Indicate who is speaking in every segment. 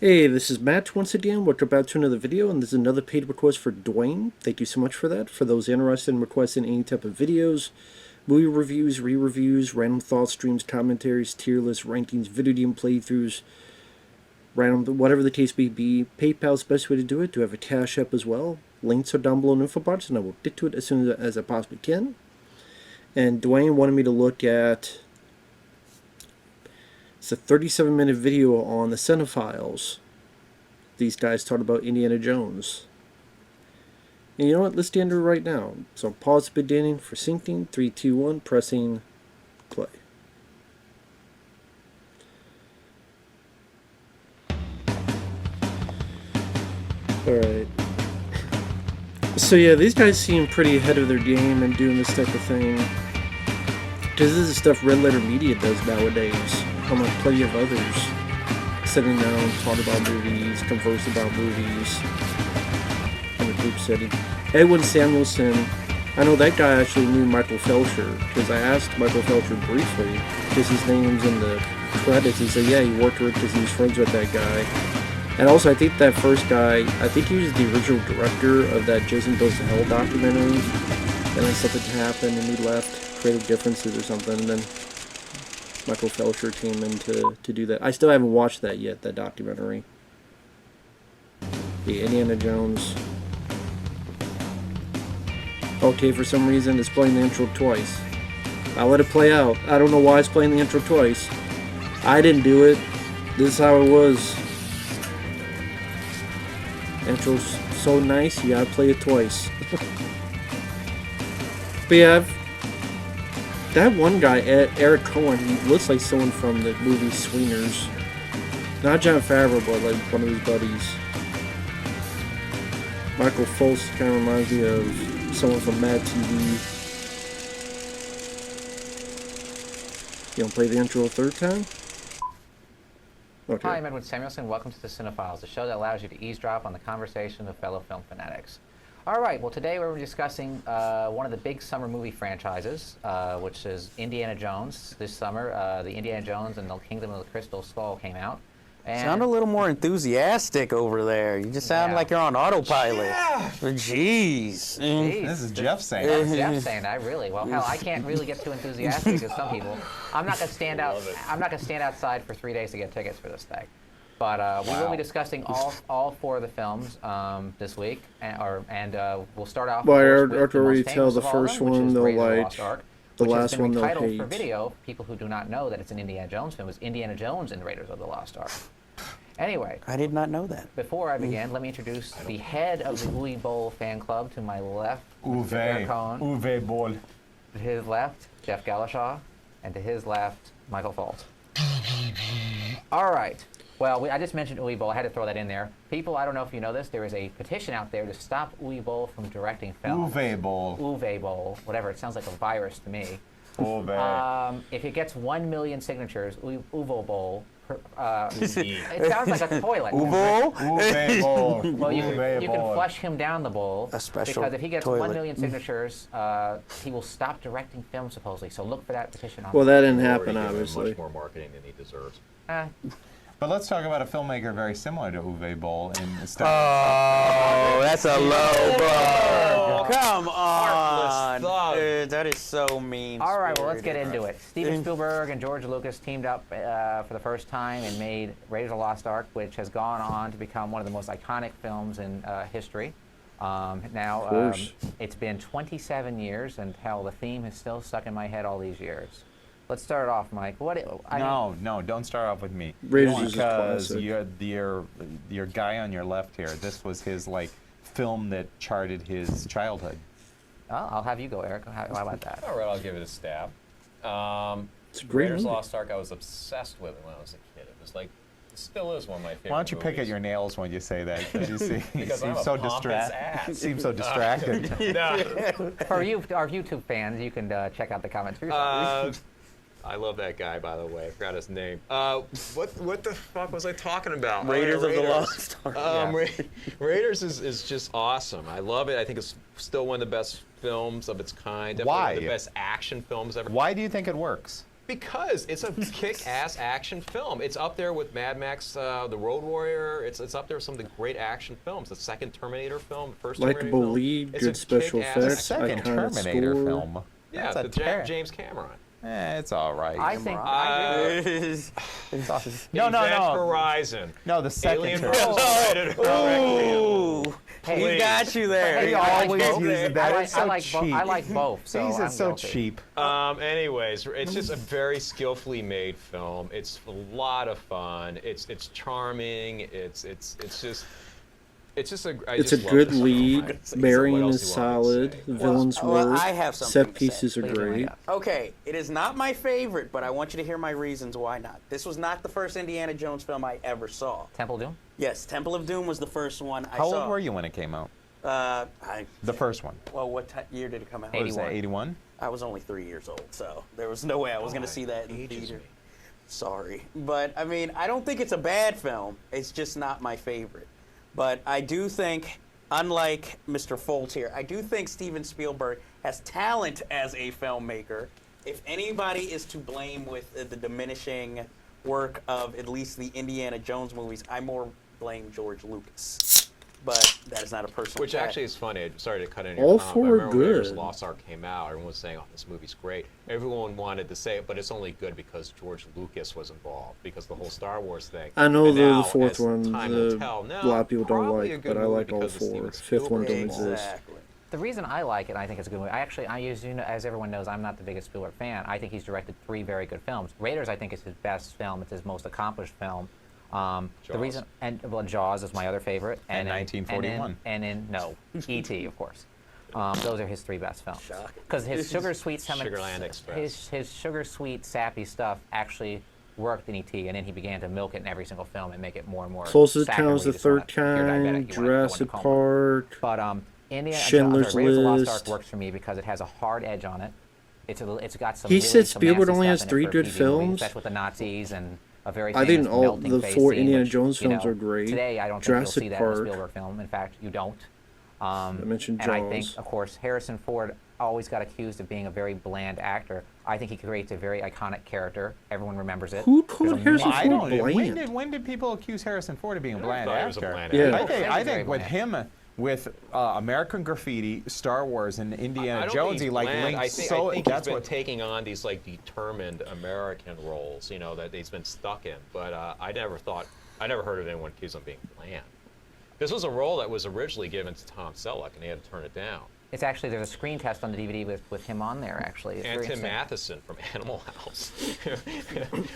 Speaker 1: Hey, this is Matt once again. Welcome back to another video, and this is another paid request for Dwayne. Thank you so much for that. For those interested in requesting any type of videos, movie reviews, re-reviews, random thoughts, streams, commentaries, tier lists, rankings, video game playthroughs, random, whatever the case may be, PayPal's the best way to do it. Do have a Cash App as well. Links are down below in the info box, and I will get to it as soon as I possibly can. And Dwayne wanted me to look at... It's a 37-minute video on the Cinefiles. These guys talked about Indiana Jones. And you know what? Let's get into it right now. So pause the beginning for syncing. 3, 2, 1. Pressing play. Alright. So yeah, these guys seem pretty ahead of their game and doing this type of thing. Because this is stuff Red Letter Media does nowadays. Among plenty of others. Sitting down, talk about movies, converse about movies in a group setting. Edwin Samuelson, I know that guy actually knew Michael Felcher, because I asked Michael Felcher briefly, because his name's in the credits. He said, yeah, he worked with because he was friends with that guy. And also, I think that first guy, I think he was the original director of that Jason Goes to Hell documentary. And then something happened and he left, creative differences or something, and then Michael Felcher came in to do that. I still haven't watched that yet, that documentary. The Indiana Jones. Okay, for some reason it's playing the intro twice. I'll let it play out. I don't know why it's playing the intro twice. I didn't do it. This is how it was. Intro's so nice, you gotta play it twice. But yeah, that one guy, Eric Cohen, he looks like someone from the movie Swingers. Not Jon Favreau, but like one of his buddies. Michael Foltz kind of reminds me of someone from Mad TV. You want to play the intro a third time? Okay.
Speaker 2: Hi, I'm Edwin Samuelson. Welcome to the Cinefiles, the show that allows you to eavesdrop on the conversation of fellow film fanatics. All right, well, today we're discussing one of the big summer movie franchises, which is Indiana Jones. This summer, the Indiana Jones and the Kingdom of the Crystal Skull came out. And
Speaker 3: sound a little more enthusiastic over there. You just sound like you're on autopilot. Yeah. Jeez.
Speaker 4: This is Jeff saying
Speaker 2: that. That's Jeff saying that, really. Well, hell, I can't really get too enthusiastic as some people. I'm not going to stand out. I'm not going to stand outside for 3 days to get tickets for this thing. But we will be discussing all 4 of the films this week, and we'll start off.
Speaker 1: Well,
Speaker 2: with
Speaker 1: after we tell the
Speaker 2: them,
Speaker 1: first one, they'll like the last one they'll hate.
Speaker 2: For video, people who do not know that it's an Indiana Jones film, is Indiana Jones and Raiders of the Lost Ark. Anyway,
Speaker 3: I did not know that.
Speaker 2: Before I begin, let me introduce the head of the Uwe Boll fan club. To my left, Eric Cohen.
Speaker 4: Uwe Boll.
Speaker 2: To his left, Jeff Galashaw, and to his left, Michael Foltz. All right. Well, I just mentioned Uwe Boll. I had to throw that in there. People, I don't know if you know this, there is a petition out there to stop Uwe Boll from directing films.
Speaker 4: Uwe Boll.
Speaker 2: Uwe Boll. Whatever. It sounds like a virus to me.
Speaker 4: Uwe.
Speaker 2: If it gets 1 million signatures, Uwe Boll. It sounds like a toilet.
Speaker 3: Uwe?
Speaker 4: Uwe Boll.
Speaker 2: Well, you can flush him down the bowl.
Speaker 3: A special
Speaker 2: because if he gets
Speaker 3: toilet.
Speaker 2: 1 million signatures, he will stop directing films, supposedly. So look for that petition.
Speaker 1: Well, that didn't happen, obviously.
Speaker 5: Much more marketing than he deserves.
Speaker 4: But let's talk about a filmmaker very similar to Uwe Boll in style.
Speaker 3: Oh, that's a low bar. Come on. Dude, that is so mean.
Speaker 2: All right, well, let's get into it. Steven Spielberg and George Lucas teamed up for the first time and made Raiders of the Lost Ark, which has gone on to become one of the most iconic films in history. Now, it's been 27 years, and hell, the theme is still stuck in my head all these years. Let's start off, Mike.
Speaker 4: No, don't start off with me.
Speaker 1: Because
Speaker 4: your guy on your left here, this was his film that charted his childhood.
Speaker 2: Oh, I'll have you go, Eric. How about that?
Speaker 5: All right, I'll give it a stab.
Speaker 1: It's a great
Speaker 5: Raiders of the
Speaker 1: movie.
Speaker 5: Lost Ark, I was obsessed with it when I was a kid. It was like, it still is one of my favorite
Speaker 4: Why don't you
Speaker 5: movies.
Speaker 4: pick at your nails when you say that? You see,
Speaker 5: Because I'm a pompous ass.
Speaker 4: Seems so distracted.
Speaker 2: For you, our YouTube fans, you can check out the comments for yourself.
Speaker 5: I love that guy, by the way. I forgot his name. What the fuck was I talking about?
Speaker 3: Raiders of the Lost Ark.
Speaker 5: Raiders is just awesome. I love it. I think it's still one of the best films of its kind. Definitely
Speaker 4: Why?
Speaker 5: one of the best action films ever.
Speaker 4: Why do you think it works?
Speaker 5: Because it's a kick-ass action film. It's up there with Mad Max, The Road Warrior. It's up there with some of the great action films. The second Terminator film, the first Terminator
Speaker 1: Likeable
Speaker 5: film.
Speaker 1: lead,
Speaker 5: It's
Speaker 1: good
Speaker 5: a
Speaker 1: special
Speaker 5: kick-ass
Speaker 1: effects,
Speaker 4: Second
Speaker 5: action film.
Speaker 1: iconic
Speaker 4: Terminator
Speaker 1: score.
Speaker 4: film.
Speaker 5: Yeah,
Speaker 4: That's
Speaker 5: the James Cameron.
Speaker 4: It's all right.
Speaker 2: I think.
Speaker 4: No,
Speaker 5: Event Horizon.
Speaker 4: No, the second
Speaker 5: Alien
Speaker 4: Terminator.
Speaker 5: versus Predator.
Speaker 3: Ooh,
Speaker 2: Hey,
Speaker 3: we got you there.
Speaker 2: Hey,
Speaker 4: He
Speaker 2: I
Speaker 4: always
Speaker 2: like both.
Speaker 4: uses that. It's so cheap.
Speaker 2: I like both. So
Speaker 4: These
Speaker 2: I'm
Speaker 4: are so
Speaker 2: guilty.
Speaker 4: cheap.
Speaker 5: Anyways, it's just a very skillfully made film. It's a lot of fun. It's charming. It's just a. I
Speaker 1: It's
Speaker 5: just
Speaker 1: a
Speaker 5: love
Speaker 1: good
Speaker 5: this film.
Speaker 1: lead.
Speaker 5: So
Speaker 1: Marion
Speaker 5: what
Speaker 1: is
Speaker 5: else do you want me to
Speaker 1: solid.
Speaker 5: say?
Speaker 1: Villains
Speaker 3: Well,
Speaker 1: work.
Speaker 3: I have something
Speaker 1: Set
Speaker 3: to say.
Speaker 1: pieces are
Speaker 2: Please bring
Speaker 1: great.
Speaker 2: it up.
Speaker 3: Okay, it is not my favorite, but I want you to hear my reasons why not. This was not the first Indiana Jones film I ever saw.
Speaker 2: Temple Doom.
Speaker 3: Yes, Temple of Doom was the first one I
Speaker 4: How
Speaker 3: saw.
Speaker 4: old were you when it came out?
Speaker 3: I
Speaker 4: The first one.
Speaker 3: Well, what year did it come out?
Speaker 4: What was that,
Speaker 2: 81.
Speaker 4: 81?
Speaker 3: I was only 3 years old, so there was no way I was going to see that in the
Speaker 5: ages
Speaker 3: theater.
Speaker 5: me.
Speaker 3: Sorry. But, I mean, I don't think it's a bad film. It's just not my favorite. But I do think, unlike Mr. Foltz here, I do think Steven Spielberg has talent as a filmmaker. If anybody is to blame with the diminishing work of at least the Indiana Jones movies, I more blame George Lucas. But that is not a personal
Speaker 5: Which
Speaker 3: attack.
Speaker 5: actually is funny. Sorry to cut in
Speaker 1: All
Speaker 5: your comment,
Speaker 1: four
Speaker 5: but I
Speaker 1: are
Speaker 5: remember when Raiders of
Speaker 1: good.
Speaker 5: the Lost Ark came out, everyone was saying, "Oh, this movie's great." Everyone wanted to say it, but it's only good because George Lucas was involved, because the whole Star Wars thing.
Speaker 1: I know
Speaker 5: And
Speaker 1: the
Speaker 5: now,
Speaker 1: fourth
Speaker 5: as
Speaker 1: one,
Speaker 5: time will
Speaker 1: the-
Speaker 5: tell, no,
Speaker 1: a lot of people don't
Speaker 5: probably
Speaker 1: like,
Speaker 5: a good
Speaker 1: but I
Speaker 5: movie
Speaker 1: like all
Speaker 5: because of
Speaker 1: four.
Speaker 5: Steven
Speaker 1: Fifth one
Speaker 5: Spielberg.
Speaker 1: don't exist.
Speaker 3: Exactly.
Speaker 2: The reason I like it, I think it's a good movie. As everyone knows, I'm not the biggest Spielberg fan. I think he's directed 3 very good films. Raiders, I think, is his best film. It's his most accomplished film. The reason, Jaws is my other favorite.
Speaker 4: And 1941.
Speaker 2: No, E.T. of course. Those are his 3 best films.
Speaker 3: Shocking.
Speaker 2: Because his sugar sweet
Speaker 5: Sugarland Express.
Speaker 2: his sugar sweet sappy stuff actually worked in E.T. and then he began to milk it in every single film and make it more and more.
Speaker 1: Closest
Speaker 2: saccharine
Speaker 1: Town is
Speaker 2: where
Speaker 1: the
Speaker 2: you just wanna-
Speaker 1: third
Speaker 2: if you're diabetic,
Speaker 1: kind.
Speaker 2: you wanna go
Speaker 1: Jurassic
Speaker 2: into coma.
Speaker 1: Park.
Speaker 2: But
Speaker 1: Schindler's
Speaker 2: Raiders of the Lost
Speaker 1: List.
Speaker 2: Ark works for me because it has a hard edge on it. It's got some.
Speaker 1: He
Speaker 2: really
Speaker 1: said
Speaker 2: some
Speaker 1: Spielberg
Speaker 2: nasty
Speaker 1: only
Speaker 2: stuff
Speaker 1: has
Speaker 2: in it
Speaker 1: 3
Speaker 2: for a
Speaker 1: good
Speaker 2: TV movie,
Speaker 1: films.
Speaker 2: especially with the Nazis and a very
Speaker 1: I think
Speaker 2: famous
Speaker 1: all
Speaker 2: melting
Speaker 1: the
Speaker 2: face
Speaker 1: 4
Speaker 2: scene,
Speaker 1: Indiana
Speaker 2: which,
Speaker 1: Jones
Speaker 2: you
Speaker 1: films
Speaker 2: know,
Speaker 1: are great.
Speaker 2: Today, I don't
Speaker 1: Jurassic
Speaker 2: think you'll see that in a
Speaker 1: Park.
Speaker 2: Spielberg film. In fact, you don't.
Speaker 1: I mentioned
Speaker 2: And I
Speaker 1: Jaws.
Speaker 2: think, of course, Harrison Ford always got accused of being a very bland actor. I think he creates a very iconic character. Everyone remembers it.
Speaker 1: Who called
Speaker 2: There's a
Speaker 1: Harrison
Speaker 2: million-
Speaker 1: Ford bland?
Speaker 4: When did people accuse Harrison Ford of being a bland
Speaker 5: thought he was a
Speaker 4: actor?
Speaker 5: bland
Speaker 1: Yeah.
Speaker 5: actor.
Speaker 1: Yeah.
Speaker 4: I
Speaker 2: He's very
Speaker 4: think with
Speaker 2: bland.
Speaker 4: him, with American Graffiti, Star Wars, and
Speaker 5: I
Speaker 4: Indiana
Speaker 5: don't think
Speaker 4: Jones,
Speaker 5: he's
Speaker 4: he like
Speaker 5: bland.
Speaker 4: linked
Speaker 5: I think
Speaker 4: that's
Speaker 5: he's been
Speaker 4: what.
Speaker 5: taking on these like determined American roles, you know, that he's been stuck in. But I never heard of anyone accused of being bland. This was a role that was originally given to Tom Selleck, and he had to turn it down.
Speaker 2: It's actually, there's a screen test on the DVD with him on there, actually. It's
Speaker 5: And
Speaker 2: very
Speaker 5: Tim
Speaker 2: interesting.
Speaker 5: Matheson from Animal House.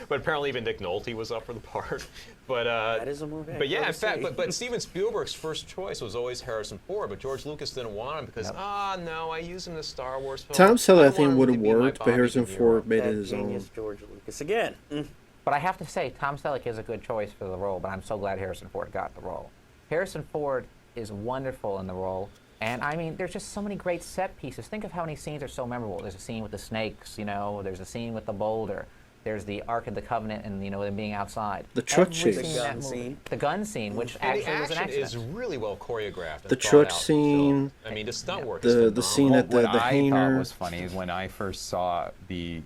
Speaker 5: But apparently even Nick Nolte was up for the part. But
Speaker 3: That is a movie I
Speaker 5: But yeah,
Speaker 3: gotta
Speaker 5: in fact,
Speaker 3: see.
Speaker 5: but Steven Spielberg's first choice was always Harrison Ford, but George Lucas didn't want him because no, I use him in the Star Wars film.
Speaker 1: Tom Selleck, I
Speaker 5: want
Speaker 1: think,
Speaker 5: him
Speaker 1: would
Speaker 5: to
Speaker 1: have
Speaker 5: be my
Speaker 1: worked, but
Speaker 5: Bobby
Speaker 1: Harrison
Speaker 5: De Niro.
Speaker 1: Ford made it
Speaker 3: That
Speaker 1: his own.
Speaker 3: genius George Lucas again.
Speaker 2: But I have to say, Tom Selleck is a good choice for the role, but I'm so glad Harrison Ford got the role. Harrison Ford is wonderful in the role, and I mean, there's just so many great set pieces. Think of how many scenes are so memorable. There's a scene with the snakes, you know, there's a scene with the boulder, there's the Ark of the Covenant and, you know, them being outside.
Speaker 1: The truck
Speaker 2: Every
Speaker 1: chase.
Speaker 2: scene in
Speaker 3: The
Speaker 2: that
Speaker 3: gun
Speaker 2: movie-
Speaker 3: scene.
Speaker 2: The gun scene, which
Speaker 5: And the
Speaker 2: actually was an
Speaker 5: action
Speaker 2: accident.
Speaker 5: is really well choreographed. And
Speaker 1: The
Speaker 5: thought
Speaker 1: truck
Speaker 5: out in
Speaker 1: scene,
Speaker 5: film. I mean, the stunt work
Speaker 1: the
Speaker 5: is
Speaker 1: the scene
Speaker 5: phenomenal.
Speaker 1: at the
Speaker 4: What I thought
Speaker 1: hangar.
Speaker 4: was funny is when I first saw the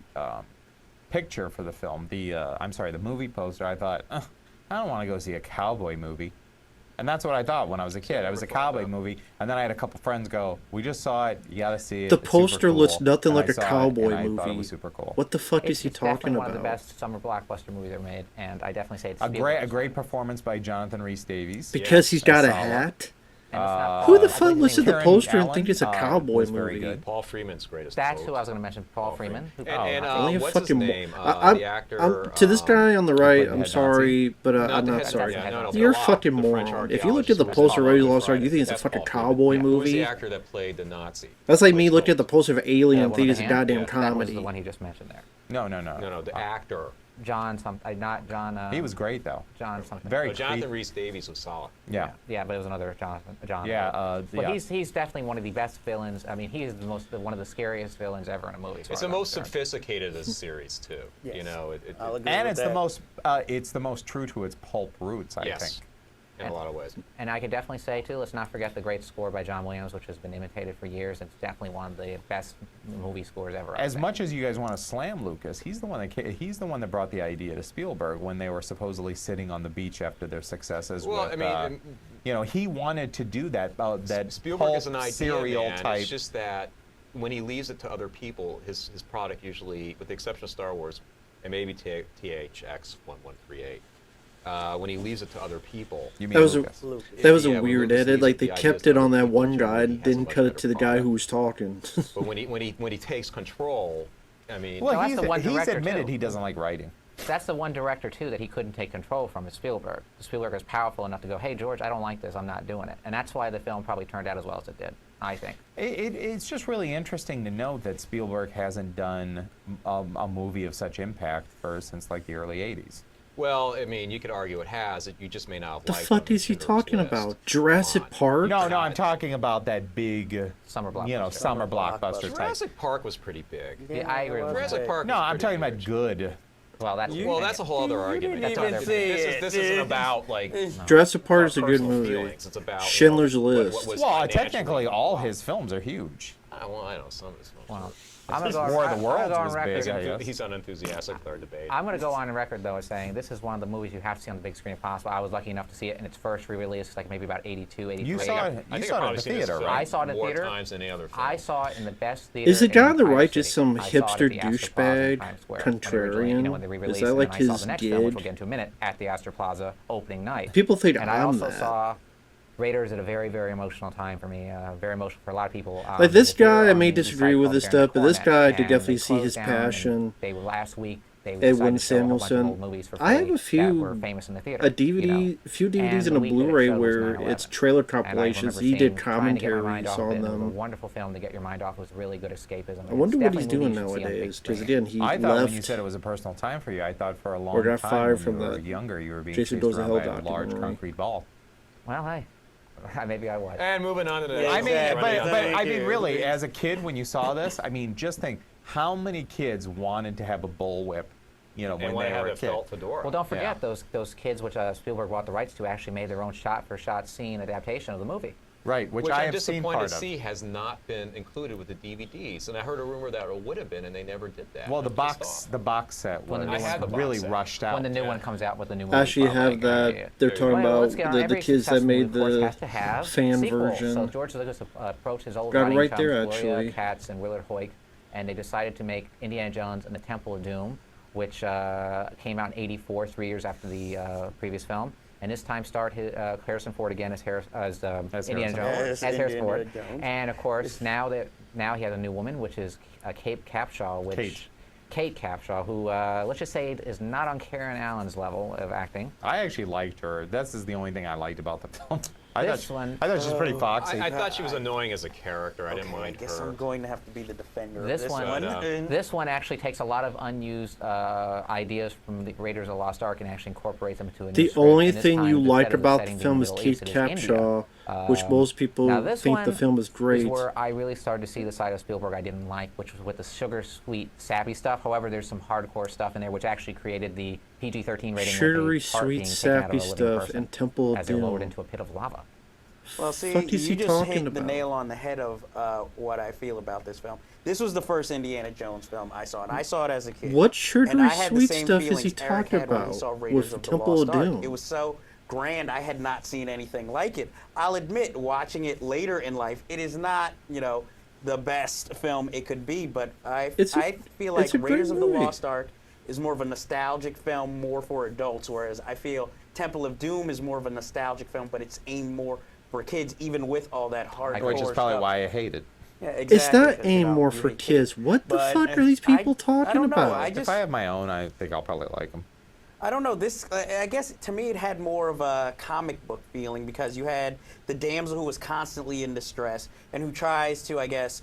Speaker 4: picture for the film, the movie poster, I thought, I don't want to go see a cowboy movie. And that's what I thought when I was a kid. It was a cowboy movie. And then I had a couple friends go, we just saw it. You got to see it.
Speaker 1: The
Speaker 4: It's super
Speaker 1: poster looks
Speaker 4: cool."
Speaker 1: nothing
Speaker 4: And
Speaker 1: like
Speaker 4: I
Speaker 1: a
Speaker 4: saw it,
Speaker 1: cowboy
Speaker 4: and I thought it
Speaker 1: movie.
Speaker 4: was super cool.
Speaker 1: What the fuck is he
Speaker 2: It's definitely
Speaker 1: talking
Speaker 2: one of
Speaker 1: about?
Speaker 2: the best summer blockbuster movies ever made, and I definitely say it's
Speaker 4: A
Speaker 2: Spielberg's.
Speaker 4: great performance by Jonathan Rhys Davies.
Speaker 1: Because he's got a
Speaker 4: solid.
Speaker 1: hat?
Speaker 2: And it's not
Speaker 1: Who
Speaker 2: Paul.
Speaker 1: the
Speaker 2: I
Speaker 1: fuck
Speaker 2: believe his
Speaker 1: looks at
Speaker 2: name
Speaker 1: the
Speaker 2: is-
Speaker 4: Karen
Speaker 1: poster and
Speaker 4: Allen,
Speaker 1: think it's a cowboy
Speaker 4: was very
Speaker 1: movie?
Speaker 4: good.
Speaker 5: Paul Freeman's greatest.
Speaker 2: That's
Speaker 5: quote.
Speaker 2: who I was going to mention, Paul Freeman. who-
Speaker 5: And
Speaker 1: Only a
Speaker 5: what's his
Speaker 1: fucking
Speaker 5: name?
Speaker 1: I'm,
Speaker 5: The actor.
Speaker 1: I'm, to this guy on the right,
Speaker 4: played
Speaker 1: I'm
Speaker 4: Head
Speaker 1: sorry, but
Speaker 5: Not
Speaker 1: I'm
Speaker 5: the
Speaker 1: not
Speaker 5: head
Speaker 1: sorry.
Speaker 5: Nazi, no,
Speaker 1: You're a
Speaker 5: Block,
Speaker 1: fucking
Speaker 5: the French
Speaker 1: moron. If you looked at the
Speaker 5: archaeologist
Speaker 1: poster
Speaker 5: who
Speaker 1: of
Speaker 5: was
Speaker 1: Raiders of the
Speaker 5: involved
Speaker 1: Lost Ark,
Speaker 5: in
Speaker 1: you think it's a
Speaker 5: That's
Speaker 1: fucking
Speaker 5: Paul Freeman.
Speaker 1: cowboy
Speaker 5: Who was
Speaker 1: movie?
Speaker 5: the actor that played the Nazi?
Speaker 1: That's like me
Speaker 5: What's
Speaker 1: looking at the poster of Alien and
Speaker 2: one
Speaker 1: thinking
Speaker 2: with
Speaker 1: it's a
Speaker 2: the hand?
Speaker 1: goddamn
Speaker 5: Yeah.
Speaker 2: That was
Speaker 1: comedy.
Speaker 2: the one he just mentioned there.
Speaker 4: No.
Speaker 5: No, the actor.
Speaker 2: John not John.
Speaker 4: He was great, though.
Speaker 2: John something.
Speaker 4: Very
Speaker 5: No, Jonathan
Speaker 4: creep-
Speaker 5: Rhys Davies was solid.
Speaker 4: Yeah.
Speaker 2: Yeah, but it was another John.
Speaker 4: Yeah,
Speaker 2: But
Speaker 4: yeah.
Speaker 2: he's definitely one of the best villains. I mean, he is one of the scariest villains ever in a movie. as
Speaker 5: It's
Speaker 2: far
Speaker 5: the
Speaker 2: as I'm
Speaker 5: most
Speaker 2: concerned.
Speaker 5: sophisticated of the series too. You
Speaker 3: Yes.
Speaker 5: know,
Speaker 3: I'll agree
Speaker 4: And
Speaker 3: with
Speaker 4: it's
Speaker 3: that.
Speaker 4: the most true to its pulp roots, I
Speaker 5: Yes.
Speaker 4: think.
Speaker 5: in a lot of ways.
Speaker 2: And I could definitely say, too, let's not forget the great score by John Williams, which has been imitated for years. It's definitely one of the best movie scores ever.
Speaker 4: As much as you guys want to slam Lucas, he's the one that brought the idea to Spielberg when they were supposedly sitting on the beach after their successes.
Speaker 5: Well,
Speaker 4: with,
Speaker 5: I mean,
Speaker 4: you know, he wanted to do that. That
Speaker 5: Spielberg
Speaker 4: pulp
Speaker 5: is an idea,
Speaker 4: serial
Speaker 5: man.
Speaker 4: type.
Speaker 5: It's just that when he leaves it to other people, his product usually, with the exception of Star Wars, and maybe THX 1138. When he leaves it to other people.
Speaker 4: You mean
Speaker 1: That was
Speaker 4: Lucas?
Speaker 1: That was
Speaker 5: Yeah,
Speaker 1: a
Speaker 5: when
Speaker 1: weird
Speaker 5: Lucas
Speaker 1: edit.
Speaker 5: leaves
Speaker 1: Like they
Speaker 5: the ideas
Speaker 1: kept
Speaker 5: to
Speaker 1: it on
Speaker 5: other
Speaker 1: that
Speaker 5: people,
Speaker 1: one
Speaker 5: usually
Speaker 1: guy,
Speaker 5: he has a
Speaker 1: didn't
Speaker 5: much
Speaker 1: cut it
Speaker 5: better
Speaker 1: to the guy
Speaker 5: product.
Speaker 1: who was talking.
Speaker 5: But when he takes control, I mean,
Speaker 4: Well,
Speaker 2: that's the one
Speaker 4: he's
Speaker 2: director,
Speaker 4: admitted
Speaker 2: too.
Speaker 4: he doesn't like writing.
Speaker 2: That's the one director, too, that he couldn't take control from is Spielberg. Spielberg is powerful enough to go, hey, George, I don't like this. I'm not doing it. And that's why the film probably turned out as well as it did, I think.
Speaker 4: It's just really interesting to note that Spielberg hasn't done a movie of such impact since like the early 80s.
Speaker 5: well, I mean, you could argue it has. You just may not have
Speaker 1: The
Speaker 5: liked
Speaker 1: fuck
Speaker 5: them
Speaker 1: is he
Speaker 5: in Schindler's
Speaker 1: talking
Speaker 5: List.
Speaker 1: about? Jurassic
Speaker 5: Come on.
Speaker 1: Park?
Speaker 4: No, I'm talking about that big,
Speaker 2: Summer
Speaker 4: you know,
Speaker 2: blockbuster.
Speaker 4: summer blockbuster type.
Speaker 5: Jurassic Park was pretty big.
Speaker 2: Yeah, I agree with that.
Speaker 5: Jurassic Park.
Speaker 4: No,
Speaker 5: was
Speaker 4: I'm
Speaker 5: pretty
Speaker 4: talking about
Speaker 5: huge.
Speaker 4: good.
Speaker 2: Well, that's
Speaker 5: Well, that's a whole other argument.
Speaker 3: didn't
Speaker 5: That's
Speaker 3: even
Speaker 5: other-
Speaker 3: say
Speaker 5: this
Speaker 3: it.
Speaker 5: isn't about like
Speaker 1: Jurassic Park is a good
Speaker 5: personal
Speaker 1: movie.
Speaker 5: feelings. It's about
Speaker 1: Schindler's
Speaker 5: what
Speaker 1: List.
Speaker 5: was
Speaker 4: Well,
Speaker 5: financially
Speaker 4: technically, all
Speaker 5: involved.
Speaker 4: his films are huge.
Speaker 5: Well, I know some of his films.
Speaker 2: Well,
Speaker 5: are-
Speaker 2: I'm going to go on,
Speaker 4: War of the
Speaker 2: I'm gonna
Speaker 4: Worlds
Speaker 2: go on
Speaker 4: was
Speaker 2: record.
Speaker 4: big, I guess.
Speaker 5: He's unenthusiastic with our debate.
Speaker 2: I'm going to go on record, though, as saying this is one of the movies you have to see on the big screen if possible. I was lucky enough to see it in its first re-release, like maybe about 82, 83.
Speaker 4: You saw it.
Speaker 5: I
Speaker 4: You
Speaker 5: think I've
Speaker 4: saw it
Speaker 5: probably
Speaker 4: at the
Speaker 5: seen this
Speaker 4: theater,
Speaker 5: film
Speaker 2: I saw it in
Speaker 5: more
Speaker 2: theater.
Speaker 5: times than any other film.
Speaker 2: I saw it in the best theater.
Speaker 1: Is the guy
Speaker 2: in
Speaker 1: on the
Speaker 2: the entire
Speaker 1: right just
Speaker 2: city.
Speaker 1: some
Speaker 2: I saw it at
Speaker 1: hipster
Speaker 2: the Astor Plaza in
Speaker 1: douchebag
Speaker 2: Times Square when they originally,
Speaker 1: contrarian?
Speaker 2: when they
Speaker 1: Is
Speaker 2: released
Speaker 1: that
Speaker 2: it,
Speaker 1: like
Speaker 2: and I saw
Speaker 1: his
Speaker 2: the next film, which we'll
Speaker 1: gig?
Speaker 2: get into in a minute, at the Astor Plaza opening night.
Speaker 1: People think
Speaker 2: and I
Speaker 1: I'm
Speaker 2: also
Speaker 1: that.
Speaker 2: saw Raiders at a very, very emotional time for me. Very emotional for a lot of people.
Speaker 1: Like this
Speaker 2: The theater
Speaker 1: guy, I
Speaker 2: on
Speaker 1: may
Speaker 2: the
Speaker 1: disagree
Speaker 2: site
Speaker 1: with
Speaker 2: called
Speaker 1: this
Speaker 2: Baron
Speaker 1: stuff, but this
Speaker 2: Cornet,
Speaker 1: guy, I could
Speaker 2: and
Speaker 1: definitely
Speaker 2: they
Speaker 1: see his
Speaker 2: closed down, and
Speaker 1: passion.
Speaker 2: They were last week. They
Speaker 1: Edwin
Speaker 2: decided to show a whole bunch of
Speaker 1: Samuelson.
Speaker 2: old movies for
Speaker 1: I have
Speaker 2: free
Speaker 1: a few-
Speaker 2: that were famous in the theater.
Speaker 1: A DVD,
Speaker 2: you know?
Speaker 1: few DVDs
Speaker 2: And
Speaker 1: and
Speaker 2: the
Speaker 1: a
Speaker 2: week that it
Speaker 1: Blu-ray
Speaker 2: showed was
Speaker 1: where
Speaker 2: 9/11.
Speaker 1: it's trailer
Speaker 2: And I
Speaker 1: compilations.
Speaker 2: remember
Speaker 1: He did
Speaker 2: seeing, trying to get my mind
Speaker 1: commentaries
Speaker 2: off of
Speaker 1: on
Speaker 2: it. It was a
Speaker 1: them.
Speaker 2: wonderful film to get your mind off. It was really good escapism.
Speaker 1: I wonder
Speaker 2: It's
Speaker 1: what he's
Speaker 2: definitely a
Speaker 1: doing
Speaker 2: movie you should see on the big
Speaker 1: nowadays. Because
Speaker 2: screen.
Speaker 1: again, he
Speaker 4: I thought when you
Speaker 1: left.
Speaker 4: said it was a personal time for you, I thought for a long
Speaker 1: Or got
Speaker 4: time
Speaker 1: fired
Speaker 4: when
Speaker 1: from
Speaker 4: you were
Speaker 1: the
Speaker 4: younger, you were being
Speaker 1: Jason
Speaker 4: chased
Speaker 1: Goes to
Speaker 4: around
Speaker 1: Hell
Speaker 4: by a large
Speaker 1: documentary.
Speaker 4: concrete ball.
Speaker 2: Well, hey, maybe I was.
Speaker 5: And moving on to the
Speaker 3: Yeah,
Speaker 4: I mean,
Speaker 3: exactly.
Speaker 4: but I mean,
Speaker 3: Thank
Speaker 4: really,
Speaker 3: you.
Speaker 4: as a kid, when you saw this, I mean, just think how many kids wanted to have a bullwhip, you know,
Speaker 5: and
Speaker 4: when
Speaker 5: when
Speaker 4: they
Speaker 5: I had
Speaker 4: were a
Speaker 5: a
Speaker 4: kid.
Speaker 5: felt fedora.
Speaker 2: Well, don't forget
Speaker 4: Yeah.
Speaker 2: those kids, which Spielberg bought the rights to, actually made their own shot-for-shot scene adaptation of the movie.
Speaker 4: Right, which,
Speaker 5: which
Speaker 4: I
Speaker 5: I'm
Speaker 4: have seen
Speaker 5: disappointed
Speaker 4: part
Speaker 5: to
Speaker 4: of.
Speaker 5: see has not been included with the DVDs. And I heard a rumor that it would have been, and they never did that.
Speaker 4: Well,
Speaker 5: I'm pissed
Speaker 4: the
Speaker 5: off.
Speaker 4: box set
Speaker 2: When
Speaker 4: was
Speaker 2: the new one
Speaker 5: I had the box
Speaker 4: really
Speaker 5: set.
Speaker 4: rushed out.
Speaker 2: When the new
Speaker 5: yeah.
Speaker 2: one comes out with the new movie.
Speaker 1: Actually,
Speaker 2: probably,
Speaker 1: have
Speaker 2: yeah,
Speaker 1: that.
Speaker 2: yeah.
Speaker 1: They're
Speaker 5: There you
Speaker 1: talking
Speaker 5: go.
Speaker 2: Well,
Speaker 1: about
Speaker 2: let's get on.
Speaker 1: the
Speaker 2: Every
Speaker 1: kids that
Speaker 2: successful
Speaker 1: made
Speaker 2: movie, of course,
Speaker 1: the
Speaker 2: has to have
Speaker 1: fan
Speaker 2: sequels. So
Speaker 1: version.
Speaker 2: George Lucas approached his old
Speaker 1: Got it
Speaker 2: writing
Speaker 1: right
Speaker 2: chums,
Speaker 1: there,
Speaker 2: Gloria
Speaker 1: actually.
Speaker 2: Katz and Willard Hoyt, and they decided to make Indiana Jones and the Temple of Doom, which came out in '84, 3 years after the previous film. And this time starred Harrison Ford again as Indiana
Speaker 4: Harrison
Speaker 2: Jones,
Speaker 3: Ford.
Speaker 2: as Harrison
Speaker 3: Indiana
Speaker 2: Ford.
Speaker 3: Jones.
Speaker 2: And of course, now he has a new woman, which is Kate Capshaw, which Kate Capshaw, who let's just say is not on Karen Allen's level of acting.
Speaker 4: I actually liked her. This is the only thing I liked about the film. I
Speaker 2: This
Speaker 4: thought,
Speaker 2: one-
Speaker 4: I thought she was pretty foxy.
Speaker 5: I thought she was annoying as a character. I didn't
Speaker 3: Okay, I
Speaker 5: mind
Speaker 3: guess
Speaker 5: her.
Speaker 3: I'm going to have to be the defender
Speaker 2: This
Speaker 3: of this
Speaker 2: one-
Speaker 3: one.
Speaker 5: But,
Speaker 2: This one actually takes a lot of unused ideas from the Raiders of the Lost Ark and actually incorporates them into a new
Speaker 1: The
Speaker 2: script.
Speaker 1: only
Speaker 2: And this
Speaker 1: thing
Speaker 2: time,
Speaker 1: you
Speaker 2: instead
Speaker 1: like
Speaker 2: of the
Speaker 1: about the
Speaker 2: setting being
Speaker 1: film is
Speaker 2: Middle
Speaker 1: Kate
Speaker 2: East, it is India.
Speaker 1: Capshaw, which most people
Speaker 2: Now this
Speaker 1: think
Speaker 2: one
Speaker 1: the film is great.
Speaker 2: is where I really started to see the side of Spielberg I didn't like, which was with the sugar sweet sappy stuff. However, there's some hardcore stuff in there which actually created the PG-13 rating. with
Speaker 1: Sugary,
Speaker 2: the heart
Speaker 1: sweet,
Speaker 2: being taken out of
Speaker 1: sappy
Speaker 2: a living
Speaker 1: stuff
Speaker 2: person
Speaker 1: and Temple of
Speaker 2: as they're lowered
Speaker 1: Doom.
Speaker 2: into a pit of lava.
Speaker 3: Well, see,
Speaker 1: fuck is
Speaker 3: you
Speaker 1: he
Speaker 3: just
Speaker 1: talking
Speaker 3: hit the
Speaker 1: about?
Speaker 3: nail on the head of what I feel about this film. This was the first Indiana Jones film I saw, and I saw it as a kid.
Speaker 1: What
Speaker 3: And
Speaker 1: sugary,
Speaker 3: I had the
Speaker 1: sweet
Speaker 3: same
Speaker 1: stuff is he
Speaker 3: feelings Eric
Speaker 1: talking
Speaker 3: had when he
Speaker 1: about
Speaker 3: saw Raiders
Speaker 1: with
Speaker 3: of the
Speaker 1: Temple
Speaker 3: Lost
Speaker 1: of
Speaker 3: Ark.
Speaker 1: Doom?
Speaker 3: It was so grand. I had not seen anything like it. I'll admit, watching it later in life, it is not, the best film it could be. But I feel like
Speaker 1: it's a great
Speaker 3: Raiders of the
Speaker 1: movie.
Speaker 3: Lost Ark is more of a nostalgic film, more for adults, whereas I feel Temple of Doom is more of a nostalgic film, but it's aimed more for kids, even with all that hardcore
Speaker 4: which is probably
Speaker 3: stuff.
Speaker 4: why I hate it.
Speaker 3: Yeah, exactly,
Speaker 1: It's not
Speaker 3: 'cause,
Speaker 1: aimed more
Speaker 3: you
Speaker 1: for
Speaker 3: hate
Speaker 1: kids. What the
Speaker 3: But,
Speaker 1: fuck are these people
Speaker 3: I
Speaker 1: talking
Speaker 3: don't know.
Speaker 1: about?
Speaker 3: I
Speaker 4: If
Speaker 3: just-
Speaker 4: I have my own, I think I'll probably like them.
Speaker 3: I don't know. This, I guess, to me, it had more of a comic book feeling because you had the damsel who was constantly in distress and who tries to, I guess,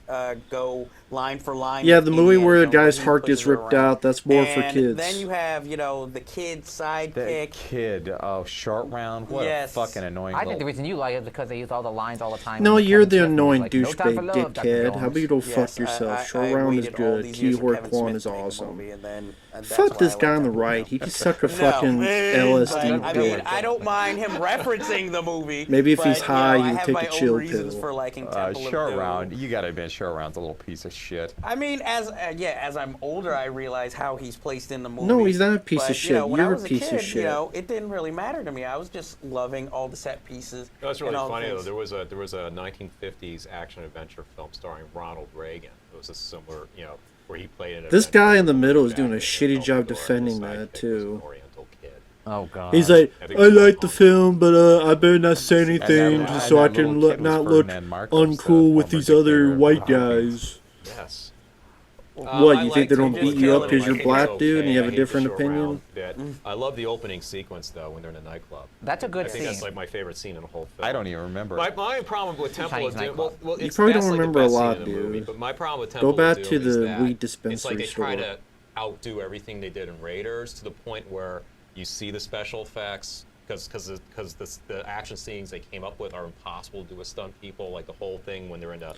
Speaker 3: go line for line.
Speaker 1: Yeah,
Speaker 3: with
Speaker 1: the movie
Speaker 3: Indiana
Speaker 1: where the
Speaker 3: Jones,
Speaker 1: guy's
Speaker 3: but he
Speaker 1: heart
Speaker 3: pushes
Speaker 1: gets
Speaker 3: her
Speaker 1: ripped
Speaker 3: around.
Speaker 1: out, that's more for
Speaker 3: And
Speaker 1: kids.
Speaker 3: Then you have, the kid
Speaker 4: The
Speaker 3: sidekick.
Speaker 4: kid, short round, what
Speaker 3: Yes.
Speaker 4: a fucking annoying
Speaker 2: I think the
Speaker 4: little...
Speaker 2: reason you like it is because they use all the lines all the time.
Speaker 1: No,
Speaker 2: and
Speaker 1: you're
Speaker 2: Kevin
Speaker 1: the
Speaker 2: Smith was
Speaker 1: annoying
Speaker 2: like, "No time for
Speaker 1: douchebag
Speaker 2: love, Dr.
Speaker 1: dickhead. How
Speaker 2: Jones."
Speaker 1: about you go
Speaker 3: Yes,
Speaker 1: fuck yourself?
Speaker 3: I
Speaker 1: Short Round is
Speaker 3: waited all
Speaker 1: good.
Speaker 3: these years for
Speaker 1: Keyword
Speaker 3: Kevin
Speaker 1: Kwan
Speaker 3: Smith
Speaker 1: is
Speaker 3: to make a
Speaker 1: awesome.
Speaker 3: movie, and then that's
Speaker 1: Fuck
Speaker 3: why
Speaker 1: this
Speaker 3: I
Speaker 1: guy
Speaker 3: like
Speaker 1: on the
Speaker 3: that
Speaker 1: right.
Speaker 3: movie.
Speaker 1: He can suck a fucking LSD
Speaker 3: I
Speaker 1: pill.
Speaker 3: mean, I don't mind him referencing the movie.
Speaker 1: Maybe if
Speaker 3: but,
Speaker 1: he's high,
Speaker 3: you know,
Speaker 1: he
Speaker 3: I
Speaker 1: would
Speaker 3: have
Speaker 1: take
Speaker 3: my
Speaker 1: a
Speaker 3: own
Speaker 1: chill
Speaker 3: reasons
Speaker 1: pill.
Speaker 3: for liking Temple of
Speaker 4: Short
Speaker 3: Doom.
Speaker 4: Round, you gotta admit, Short Round's a little piece of shit.
Speaker 3: I mean, as I'm older, I realize how he's placed in the movie.
Speaker 1: No, he's not a piece
Speaker 3: but,
Speaker 1: of
Speaker 3: you
Speaker 1: shit.
Speaker 3: know, when
Speaker 1: You're
Speaker 3: I
Speaker 1: a
Speaker 3: was
Speaker 1: piece of
Speaker 3: kid,
Speaker 1: shit.
Speaker 3: You know, it didn't really matter to me. I was just loving all the set pieces.
Speaker 5: No, it's really
Speaker 3: and all the
Speaker 5: funny though.
Speaker 3: things.
Speaker 5: There was a 1950s action adventure film starring Ronald Reagan. It was a similar, you know, where he played an
Speaker 1: This
Speaker 5: adventure
Speaker 1: guy in the middle is
Speaker 5: back
Speaker 1: doing a
Speaker 5: in
Speaker 1: shitty
Speaker 5: El
Speaker 1: job
Speaker 5: Salvador,
Speaker 1: defending
Speaker 5: and his
Speaker 1: that,
Speaker 5: sidekick was
Speaker 1: too.
Speaker 5: an Oriental kid.
Speaker 2: Oh God.
Speaker 1: He's like,
Speaker 5: I think
Speaker 1: I
Speaker 5: it's
Speaker 1: like the
Speaker 5: called-
Speaker 1: film, but I better not say anything
Speaker 4: that-
Speaker 1: just so I
Speaker 4: and that
Speaker 1: can
Speaker 4: little kid was
Speaker 1: not look
Speaker 4: Ferdinand Marcos,
Speaker 1: uncool with
Speaker 4: former
Speaker 1: these other
Speaker 4: dictator of
Speaker 1: white
Speaker 4: the Philippines.
Speaker 1: guys.
Speaker 5: Yes.
Speaker 1: What,
Speaker 5: I
Speaker 1: you think
Speaker 5: liked
Speaker 1: they
Speaker 5: it.
Speaker 1: don't
Speaker 5: Just
Speaker 1: beat you
Speaker 5: kill
Speaker 1: up
Speaker 5: it.
Speaker 1: because
Speaker 5: I
Speaker 1: you're
Speaker 5: think
Speaker 1: black,
Speaker 5: it's
Speaker 1: dude, and you
Speaker 5: okay.
Speaker 1: have a
Speaker 5: I hate the
Speaker 1: different
Speaker 5: short
Speaker 1: opinion?
Speaker 5: round bit. I love the opening sequence though when they're in the nightclub.
Speaker 2: That's a good
Speaker 5: I think
Speaker 2: scene.
Speaker 5: that's like my favorite scene in the whole film.
Speaker 4: I don't even remember.
Speaker 5: My problem with Temple
Speaker 2: Chinese
Speaker 5: of Doom,
Speaker 2: nightclub.
Speaker 5: well,
Speaker 1: You
Speaker 5: it's,
Speaker 1: probably
Speaker 5: that's
Speaker 1: don't
Speaker 5: like
Speaker 1: remember
Speaker 5: the
Speaker 1: a
Speaker 5: best scene
Speaker 1: lot,
Speaker 5: in the movie,
Speaker 1: dude.
Speaker 5: but my problem with Temple
Speaker 1: Go back
Speaker 5: of
Speaker 1: to
Speaker 5: Doom is
Speaker 1: the
Speaker 5: that
Speaker 1: weed
Speaker 5: it's
Speaker 1: dispensary
Speaker 5: like they try
Speaker 1: store.
Speaker 5: to outdo everything they did in Raiders to the point where you see the special effects because the action scenes they came up with are impossible to do with stunt people. Like the whole thing when they're in the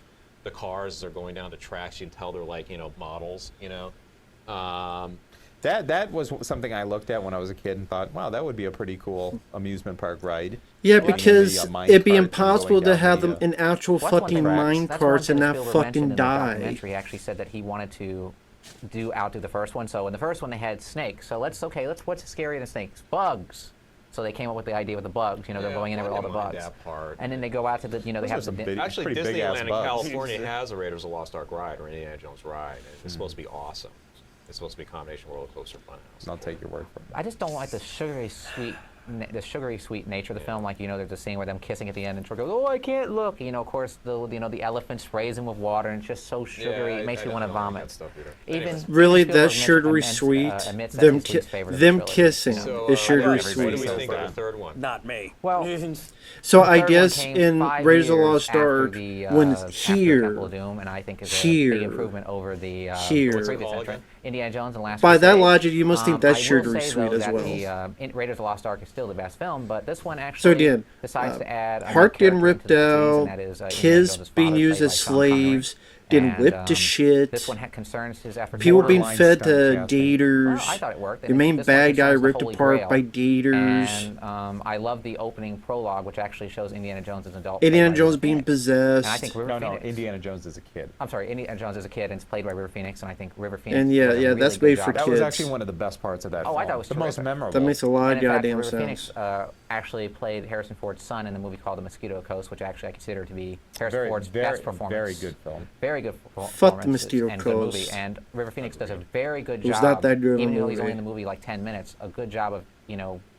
Speaker 5: cars, they're going down the tracks. You can tell they're like models.
Speaker 4: That was something I looked at when I was a kid and thought, wow, that would be a pretty cool amusement park ride.
Speaker 1: Yeah,
Speaker 4: Being in
Speaker 1: because
Speaker 4: the, mine
Speaker 1: it'd be
Speaker 4: cart and
Speaker 1: impossible
Speaker 4: going
Speaker 1: to
Speaker 4: down
Speaker 1: have
Speaker 4: the,
Speaker 1: them in actual
Speaker 2: Well, that's one
Speaker 1: fucking
Speaker 2: thing-
Speaker 1: mine
Speaker 2: that's one
Speaker 1: carts
Speaker 2: thing
Speaker 1: and
Speaker 2: that
Speaker 1: not
Speaker 2: Spielberg
Speaker 1: fucking
Speaker 2: mentioned in the
Speaker 1: die.
Speaker 2: documentary. He actually said that he wanted to outdo the first one. So in the first one they had snakes. So let's what's scarier than snakes? Bugs. So they came up with the idea with the bugs. They're going in there with all the bugs.
Speaker 5: That part.
Speaker 2: And then they go out to the they
Speaker 4: Those
Speaker 2: have
Speaker 4: are some
Speaker 2: the
Speaker 4: big-
Speaker 5: Actually,
Speaker 4: pretty big-ass
Speaker 5: Disneyland in
Speaker 4: bugs.
Speaker 5: California has a Raiders of the Lost Ark ride or an Indiana Jones ride, and it's supposed to be awesome. It's supposed to be a combination roller coaster funhouse.
Speaker 4: I'll take your word for it.
Speaker 2: I just don't like the sugary sweet nature of the film. Like there's a scene where them kissing at the end, and Troy goes, "Oh, I can't look." Of course, the elephant sprays him with water, and it's just so sugary. It makes me want to vomit. Even
Speaker 1: Really,
Speaker 2: Steven
Speaker 1: that's
Speaker 2: Spielberg
Speaker 1: sugary
Speaker 2: admits
Speaker 1: sweet?
Speaker 2: that
Speaker 1: Them,
Speaker 2: it's his least favorite of the
Speaker 1: them
Speaker 2: trilogy,
Speaker 1: kissing
Speaker 5: So,
Speaker 1: is sugary
Speaker 5: what do we
Speaker 1: sweet.
Speaker 5: think of the third one?
Speaker 3: Not me.
Speaker 2: Well,
Speaker 1: So
Speaker 2: the
Speaker 1: I
Speaker 2: third one
Speaker 1: guess
Speaker 2: came
Speaker 1: in
Speaker 2: 5
Speaker 1: Raiders of the
Speaker 2: years
Speaker 1: Lost
Speaker 2: after
Speaker 1: Ark,
Speaker 2: the,
Speaker 1: when
Speaker 2: after
Speaker 1: here,
Speaker 2: Temple of Doom, and I think is a
Speaker 1: here,
Speaker 2: big improvement over the
Speaker 1: here.
Speaker 2: previous
Speaker 5: What's it called
Speaker 2: entrant, Indiana Jones and Last
Speaker 1: By that
Speaker 2: Crusade.
Speaker 1: logic, you must think that's
Speaker 2: I will
Speaker 1: sugary
Speaker 2: say,
Speaker 1: sweet
Speaker 2: though,
Speaker 1: as
Speaker 2: that
Speaker 1: well.
Speaker 2: Raiders of the Lost Ark is still the best film, but this one
Speaker 1: So
Speaker 2: actually
Speaker 1: again,
Speaker 2: decides to add another
Speaker 1: Hart getting
Speaker 2: character
Speaker 1: ripped
Speaker 2: into the scenes,
Speaker 1: out,
Speaker 2: and that is, Indiana
Speaker 1: kids
Speaker 2: Jones'
Speaker 1: being
Speaker 2: father,
Speaker 1: used
Speaker 2: played
Speaker 1: as
Speaker 2: by Sean Connery.
Speaker 1: slaves, getting
Speaker 2: And,
Speaker 1: whipped to shit,
Speaker 2: This one concerns his efforts.
Speaker 1: people
Speaker 2: more
Speaker 1: being
Speaker 2: on-
Speaker 1: fed
Speaker 4: stunts,
Speaker 1: to
Speaker 4: yeah.
Speaker 1: gators,
Speaker 2: Well, I thought it worked.
Speaker 1: the main
Speaker 2: This one
Speaker 1: bad guy
Speaker 2: concerns the
Speaker 1: ripped
Speaker 2: Holy
Speaker 1: apart
Speaker 2: Grail.
Speaker 1: by gators,
Speaker 2: And I love the opening prologue, which actually shows Indiana Jones as an adult.
Speaker 1: Indiana
Speaker 2: played by
Speaker 1: Jones
Speaker 2: River
Speaker 1: being
Speaker 2: Phoenix.
Speaker 1: possessed.
Speaker 2: And I think River
Speaker 4: No,
Speaker 2: Phoenix.
Speaker 4: Indiana Jones is a kid.
Speaker 2: I'm sorry, Indiana Jones is a kid, and it's played by River Phoenix, and I think River Phoenix.
Speaker 1: And yeah,
Speaker 2: does a
Speaker 1: yeah,
Speaker 2: really
Speaker 1: that's
Speaker 2: good
Speaker 1: made
Speaker 2: job.
Speaker 1: for
Speaker 4: That was
Speaker 1: kids.
Speaker 4: actually one of the best parts of that
Speaker 2: Oh,
Speaker 4: film.
Speaker 2: I thought it was
Speaker 4: the most
Speaker 2: terrific.
Speaker 4: memorable.
Speaker 1: That makes a lot
Speaker 2: And
Speaker 1: of
Speaker 2: in fact,
Speaker 1: goddamn
Speaker 2: River
Speaker 1: sense.
Speaker 2: Phoenix actually played Harrison Ford's son in the movie called The Mosquito Coast, which actually I consider to be Harrison
Speaker 4: Very,
Speaker 2: Ford's
Speaker 4: very,
Speaker 2: best performance.
Speaker 4: very good film.
Speaker 2: Very good
Speaker 1: Fuck The
Speaker 2: performance
Speaker 1: Mosquito
Speaker 2: and good movie.
Speaker 1: Coast.
Speaker 2: And River Phoenix does a very good
Speaker 1: It was
Speaker 2: job.
Speaker 1: not that good of a
Speaker 2: even though he's
Speaker 1: movie.
Speaker 2: only in the movie like 10 minutes, a good job of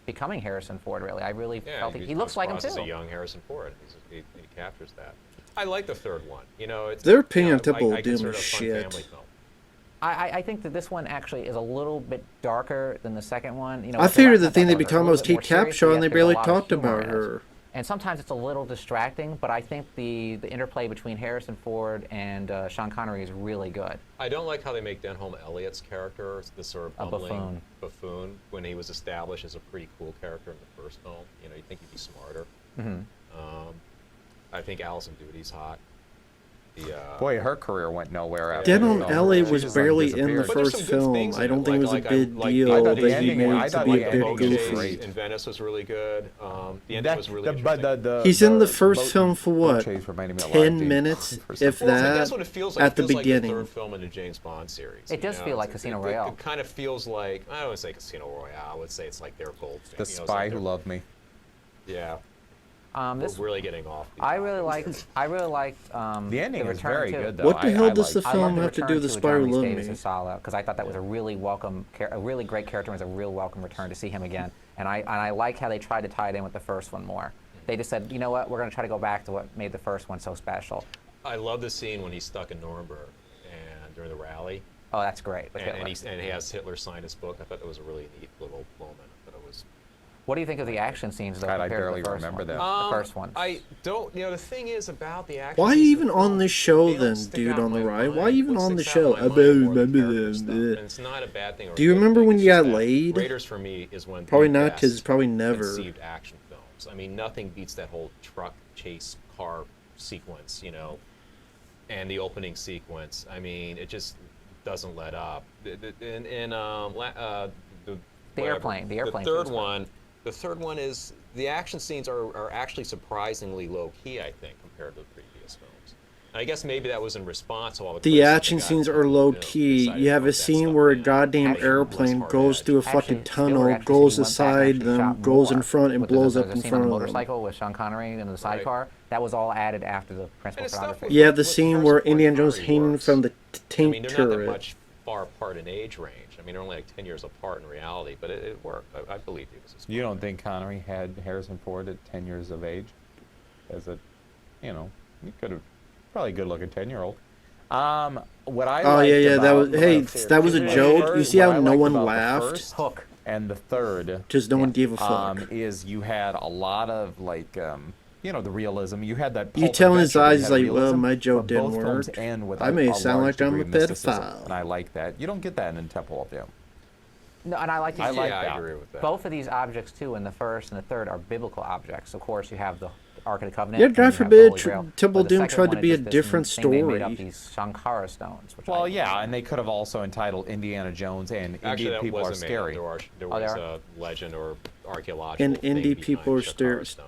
Speaker 2: becoming Harrison Ford. Really, I really
Speaker 5: Yeah,
Speaker 2: felt he looks like him too.
Speaker 5: He's a young Harrison Ford. He captures that. I like the third one. It's,
Speaker 1: Their opinion on Temple
Speaker 5: I
Speaker 1: of Doom
Speaker 5: consider
Speaker 1: is
Speaker 5: it a fun
Speaker 1: shit.
Speaker 5: family film.
Speaker 2: I think that this one actually is a little bit darker than the second one.
Speaker 1: I figured the
Speaker 2: not
Speaker 1: thing
Speaker 2: that
Speaker 1: they'd be
Speaker 2: darker,
Speaker 1: talking about was
Speaker 2: a little bit
Speaker 1: Kate
Speaker 2: more
Speaker 1: Capshaw,
Speaker 2: serious,
Speaker 1: and they
Speaker 2: yet there's a
Speaker 1: barely
Speaker 2: lot of
Speaker 1: talked
Speaker 2: humor
Speaker 1: about
Speaker 2: in it.
Speaker 1: her.
Speaker 2: And sometimes it's a little distracting, but I think the interplay between Harrison Ford and Sean Connery is really good.
Speaker 5: I don't like how they make Denholm Elliott's character this sort of
Speaker 2: A
Speaker 5: bumbling buffoon when he was established as a pretty cool character in the first film. You think he'd be smarter. I think Alison Dootie's hot.
Speaker 4: Boy, her career went nowhere after
Speaker 1: Denholm
Speaker 4: this film.
Speaker 1: Elliott
Speaker 4: She
Speaker 1: was
Speaker 4: just,
Speaker 1: barely in the
Speaker 4: disappeared.
Speaker 5: But there's
Speaker 1: first
Speaker 5: some good
Speaker 1: film.
Speaker 5: things in
Speaker 1: I don't
Speaker 5: it,
Speaker 1: think it was a
Speaker 5: like-
Speaker 1: big
Speaker 5: like-
Speaker 1: deal
Speaker 4: I thought
Speaker 1: that
Speaker 4: the
Speaker 1: he
Speaker 4: ending-
Speaker 1: made
Speaker 4: I
Speaker 1: to
Speaker 4: thought
Speaker 1: be
Speaker 4: the
Speaker 1: a
Speaker 4: ending
Speaker 1: bit
Speaker 4: was
Speaker 1: goofy.
Speaker 4: great.
Speaker 5: in Venice was really good. The ending was really
Speaker 4: but
Speaker 5: interesting.
Speaker 1: He's in the first
Speaker 4: boat-
Speaker 1: film for
Speaker 4: boat
Speaker 1: what?
Speaker 4: chase reminded me a lot of
Speaker 1: 10
Speaker 4: James
Speaker 1: minutes,
Speaker 4: Bond for some
Speaker 1: if
Speaker 4: reason.
Speaker 1: that,
Speaker 5: That's what it feels like.
Speaker 1: at the
Speaker 5: It feels
Speaker 1: beginning.
Speaker 5: like the third film in the James Bond series.
Speaker 2: It does feel like Casino Royale.
Speaker 5: It kind of feels like, I don't want to say Casino Royale. I would say it's like their gold.
Speaker 4: The Spy Who Loved Me.
Speaker 5: Yeah.
Speaker 2: This
Speaker 5: We're really getting off.
Speaker 2: I really liked.
Speaker 4: The ending is
Speaker 2: return
Speaker 4: very
Speaker 2: to-
Speaker 4: good, though.
Speaker 1: What the hell
Speaker 4: I
Speaker 1: does the
Speaker 4: liked it.
Speaker 2: I love
Speaker 1: film
Speaker 2: the
Speaker 1: have to do
Speaker 2: return
Speaker 1: with the
Speaker 2: to
Speaker 1: Spy Who
Speaker 2: John Rhys
Speaker 1: Loved
Speaker 2: Davis
Speaker 1: Me?
Speaker 2: as Sala, because I thought that was a really a really great character, and it was a real welcome return to see him again. And I like how they tried to tie it in with the first one more. They just said, you know what, we're going to try to go back to what made the first one so special.
Speaker 5: I love the scene when he's stuck in Nuremberg and during the rally,
Speaker 2: Oh, that's great. with
Speaker 5: and
Speaker 2: Hitler.
Speaker 5: he has Hitler sign his book. I thought that was a really neat little moment. I thought it was.
Speaker 2: What do you think of the action scenes, though,
Speaker 4: God, I
Speaker 2: compared
Speaker 4: barely
Speaker 2: to the first
Speaker 4: remember
Speaker 2: one?
Speaker 4: that.
Speaker 2: The first one.
Speaker 5: I don't. The thing is about the action.
Speaker 1: Why are
Speaker 5: scenes
Speaker 1: you
Speaker 5: in
Speaker 1: even
Speaker 5: the
Speaker 1: on
Speaker 5: film,
Speaker 1: this show
Speaker 5: they don't
Speaker 1: then,
Speaker 5: stick
Speaker 1: dude,
Speaker 5: out
Speaker 1: on the
Speaker 5: in my
Speaker 1: right?
Speaker 5: mind.
Speaker 1: Why are you even
Speaker 5: What
Speaker 1: on the
Speaker 5: sticks out in
Speaker 1: show?
Speaker 5: my
Speaker 1: I
Speaker 5: mind
Speaker 1: barely
Speaker 5: are more the
Speaker 1: remember
Speaker 5: character
Speaker 1: them.
Speaker 5: stuff,
Speaker 1: Ugh.
Speaker 5: and it's not a bad thing. Or
Speaker 1: Do you
Speaker 5: a good
Speaker 1: remember
Speaker 5: thing,
Speaker 1: when
Speaker 5: it's
Speaker 1: you
Speaker 5: just
Speaker 1: got
Speaker 5: that
Speaker 1: laid?
Speaker 5: Raiders for me is one.
Speaker 1: Probably
Speaker 5: the
Speaker 1: not, 'cause
Speaker 5: best
Speaker 1: probably never.
Speaker 5: conceived action films. I mean, nothing beats that whole truck chase car sequence, and the opening sequence. I mean, it just doesn't let up. The
Speaker 2: The
Speaker 5: whatever.
Speaker 2: airplane. The airplane.
Speaker 5: The third one is the action scenes are actually surprisingly low key, I think, compared to the previous films. And I guess maybe that was in response to all the
Speaker 1: The
Speaker 5: criticism
Speaker 1: action
Speaker 5: they got
Speaker 1: scenes
Speaker 5: from
Speaker 1: are
Speaker 5: people
Speaker 1: low
Speaker 5: who
Speaker 1: key.
Speaker 5: decided
Speaker 1: You
Speaker 5: to
Speaker 1: have
Speaker 5: put
Speaker 1: a
Speaker 5: that
Speaker 1: scene
Speaker 5: stuff
Speaker 1: where a
Speaker 5: in.
Speaker 1: goddamn
Speaker 2: Actually,
Speaker 1: airplane
Speaker 5: hard
Speaker 1: goes
Speaker 5: edge.
Speaker 1: through a
Speaker 2: Actually,
Speaker 1: fucking
Speaker 2: Spielberg
Speaker 1: tunnel,
Speaker 2: actually
Speaker 1: goes
Speaker 2: said he went back and
Speaker 1: aside
Speaker 2: actually
Speaker 1: them,
Speaker 2: shot
Speaker 1: goes in
Speaker 2: more
Speaker 1: front, and
Speaker 2: with
Speaker 1: blows
Speaker 2: the
Speaker 1: up in
Speaker 2: scene on
Speaker 1: front
Speaker 2: the
Speaker 1: of them.
Speaker 2: motorcycle with Sean Connery in the sidecar. That was all added after the principal
Speaker 5: And it's stuff
Speaker 2: photography.
Speaker 5: with-
Speaker 1: Yeah, the
Speaker 5: with
Speaker 1: scene
Speaker 5: Harrison
Speaker 1: where
Speaker 5: Ford and
Speaker 1: Indiana Jones
Speaker 5: Connery
Speaker 1: hanging
Speaker 5: works.
Speaker 1: from the
Speaker 5: I
Speaker 1: tank
Speaker 5: mean, they're not that
Speaker 1: turret.
Speaker 5: much far apart in age range. I mean, they're only like 10 years apart in reality, but it worked. I believe he was.
Speaker 4: You don't think Connery had Harrison Ford at 10 years of age? As a, you know, he could have probably a good-looking 10-year-old. What I
Speaker 1: Oh
Speaker 4: liked
Speaker 1: yeah, that was
Speaker 4: about
Speaker 1: hey,
Speaker 3: the
Speaker 1: that was a
Speaker 3: first-
Speaker 1: joke. You see
Speaker 4: what
Speaker 1: how
Speaker 4: I
Speaker 1: no
Speaker 4: liked
Speaker 1: one
Speaker 4: about the
Speaker 1: laughed?
Speaker 4: first
Speaker 2: Hook.
Speaker 4: and the third,
Speaker 1: Just no one gave a fuck.
Speaker 4: is you had a lot of like, you know, the realism. You had that.
Speaker 1: You
Speaker 4: Pulp
Speaker 1: tell in his
Speaker 4: Adventure,
Speaker 1: eyes,
Speaker 4: you
Speaker 1: he's
Speaker 4: had
Speaker 1: like, well,
Speaker 4: realism,
Speaker 1: my joke
Speaker 4: but
Speaker 1: didn't
Speaker 4: both films
Speaker 1: work.
Speaker 4: end with
Speaker 1: I
Speaker 4: a-
Speaker 1: may
Speaker 4: a
Speaker 1: sound
Speaker 4: large
Speaker 1: like I'm
Speaker 4: degree
Speaker 1: a
Speaker 4: of mysticism,
Speaker 1: pedophile.
Speaker 4: and I like that. You don't get that in Temple of Doom.
Speaker 2: No, and I like these.
Speaker 4: I like
Speaker 5: yeah,
Speaker 4: that.
Speaker 5: I agree with that.
Speaker 2: Both of these objects too, in the first and the third, are biblical objects. Of course, you have the Ark of the Covenant.
Speaker 1: Yeah,
Speaker 2: and
Speaker 1: God
Speaker 2: you have the
Speaker 1: forbid
Speaker 2: Holy Grail.
Speaker 1: Temple
Speaker 2: But the
Speaker 1: Doom
Speaker 2: second
Speaker 1: tried
Speaker 2: one
Speaker 1: to
Speaker 2: is
Speaker 1: be a
Speaker 2: just this
Speaker 1: different
Speaker 2: thing they made up
Speaker 1: story.
Speaker 2: these Shankara stones. Which
Speaker 4: Well,
Speaker 2: I
Speaker 4: yeah, and they could have also entitled Indiana Jones and
Speaker 5: Actually,
Speaker 4: Indian
Speaker 5: that
Speaker 4: people are
Speaker 5: wasn't made up.
Speaker 4: scary.
Speaker 5: There
Speaker 2: Oh, they
Speaker 5: was
Speaker 2: are?
Speaker 5: a legend or archaeological
Speaker 1: And
Speaker 5: thing
Speaker 1: indie
Speaker 5: behind
Speaker 1: people are
Speaker 5: Shakara
Speaker 1: scary.
Speaker 5: stones.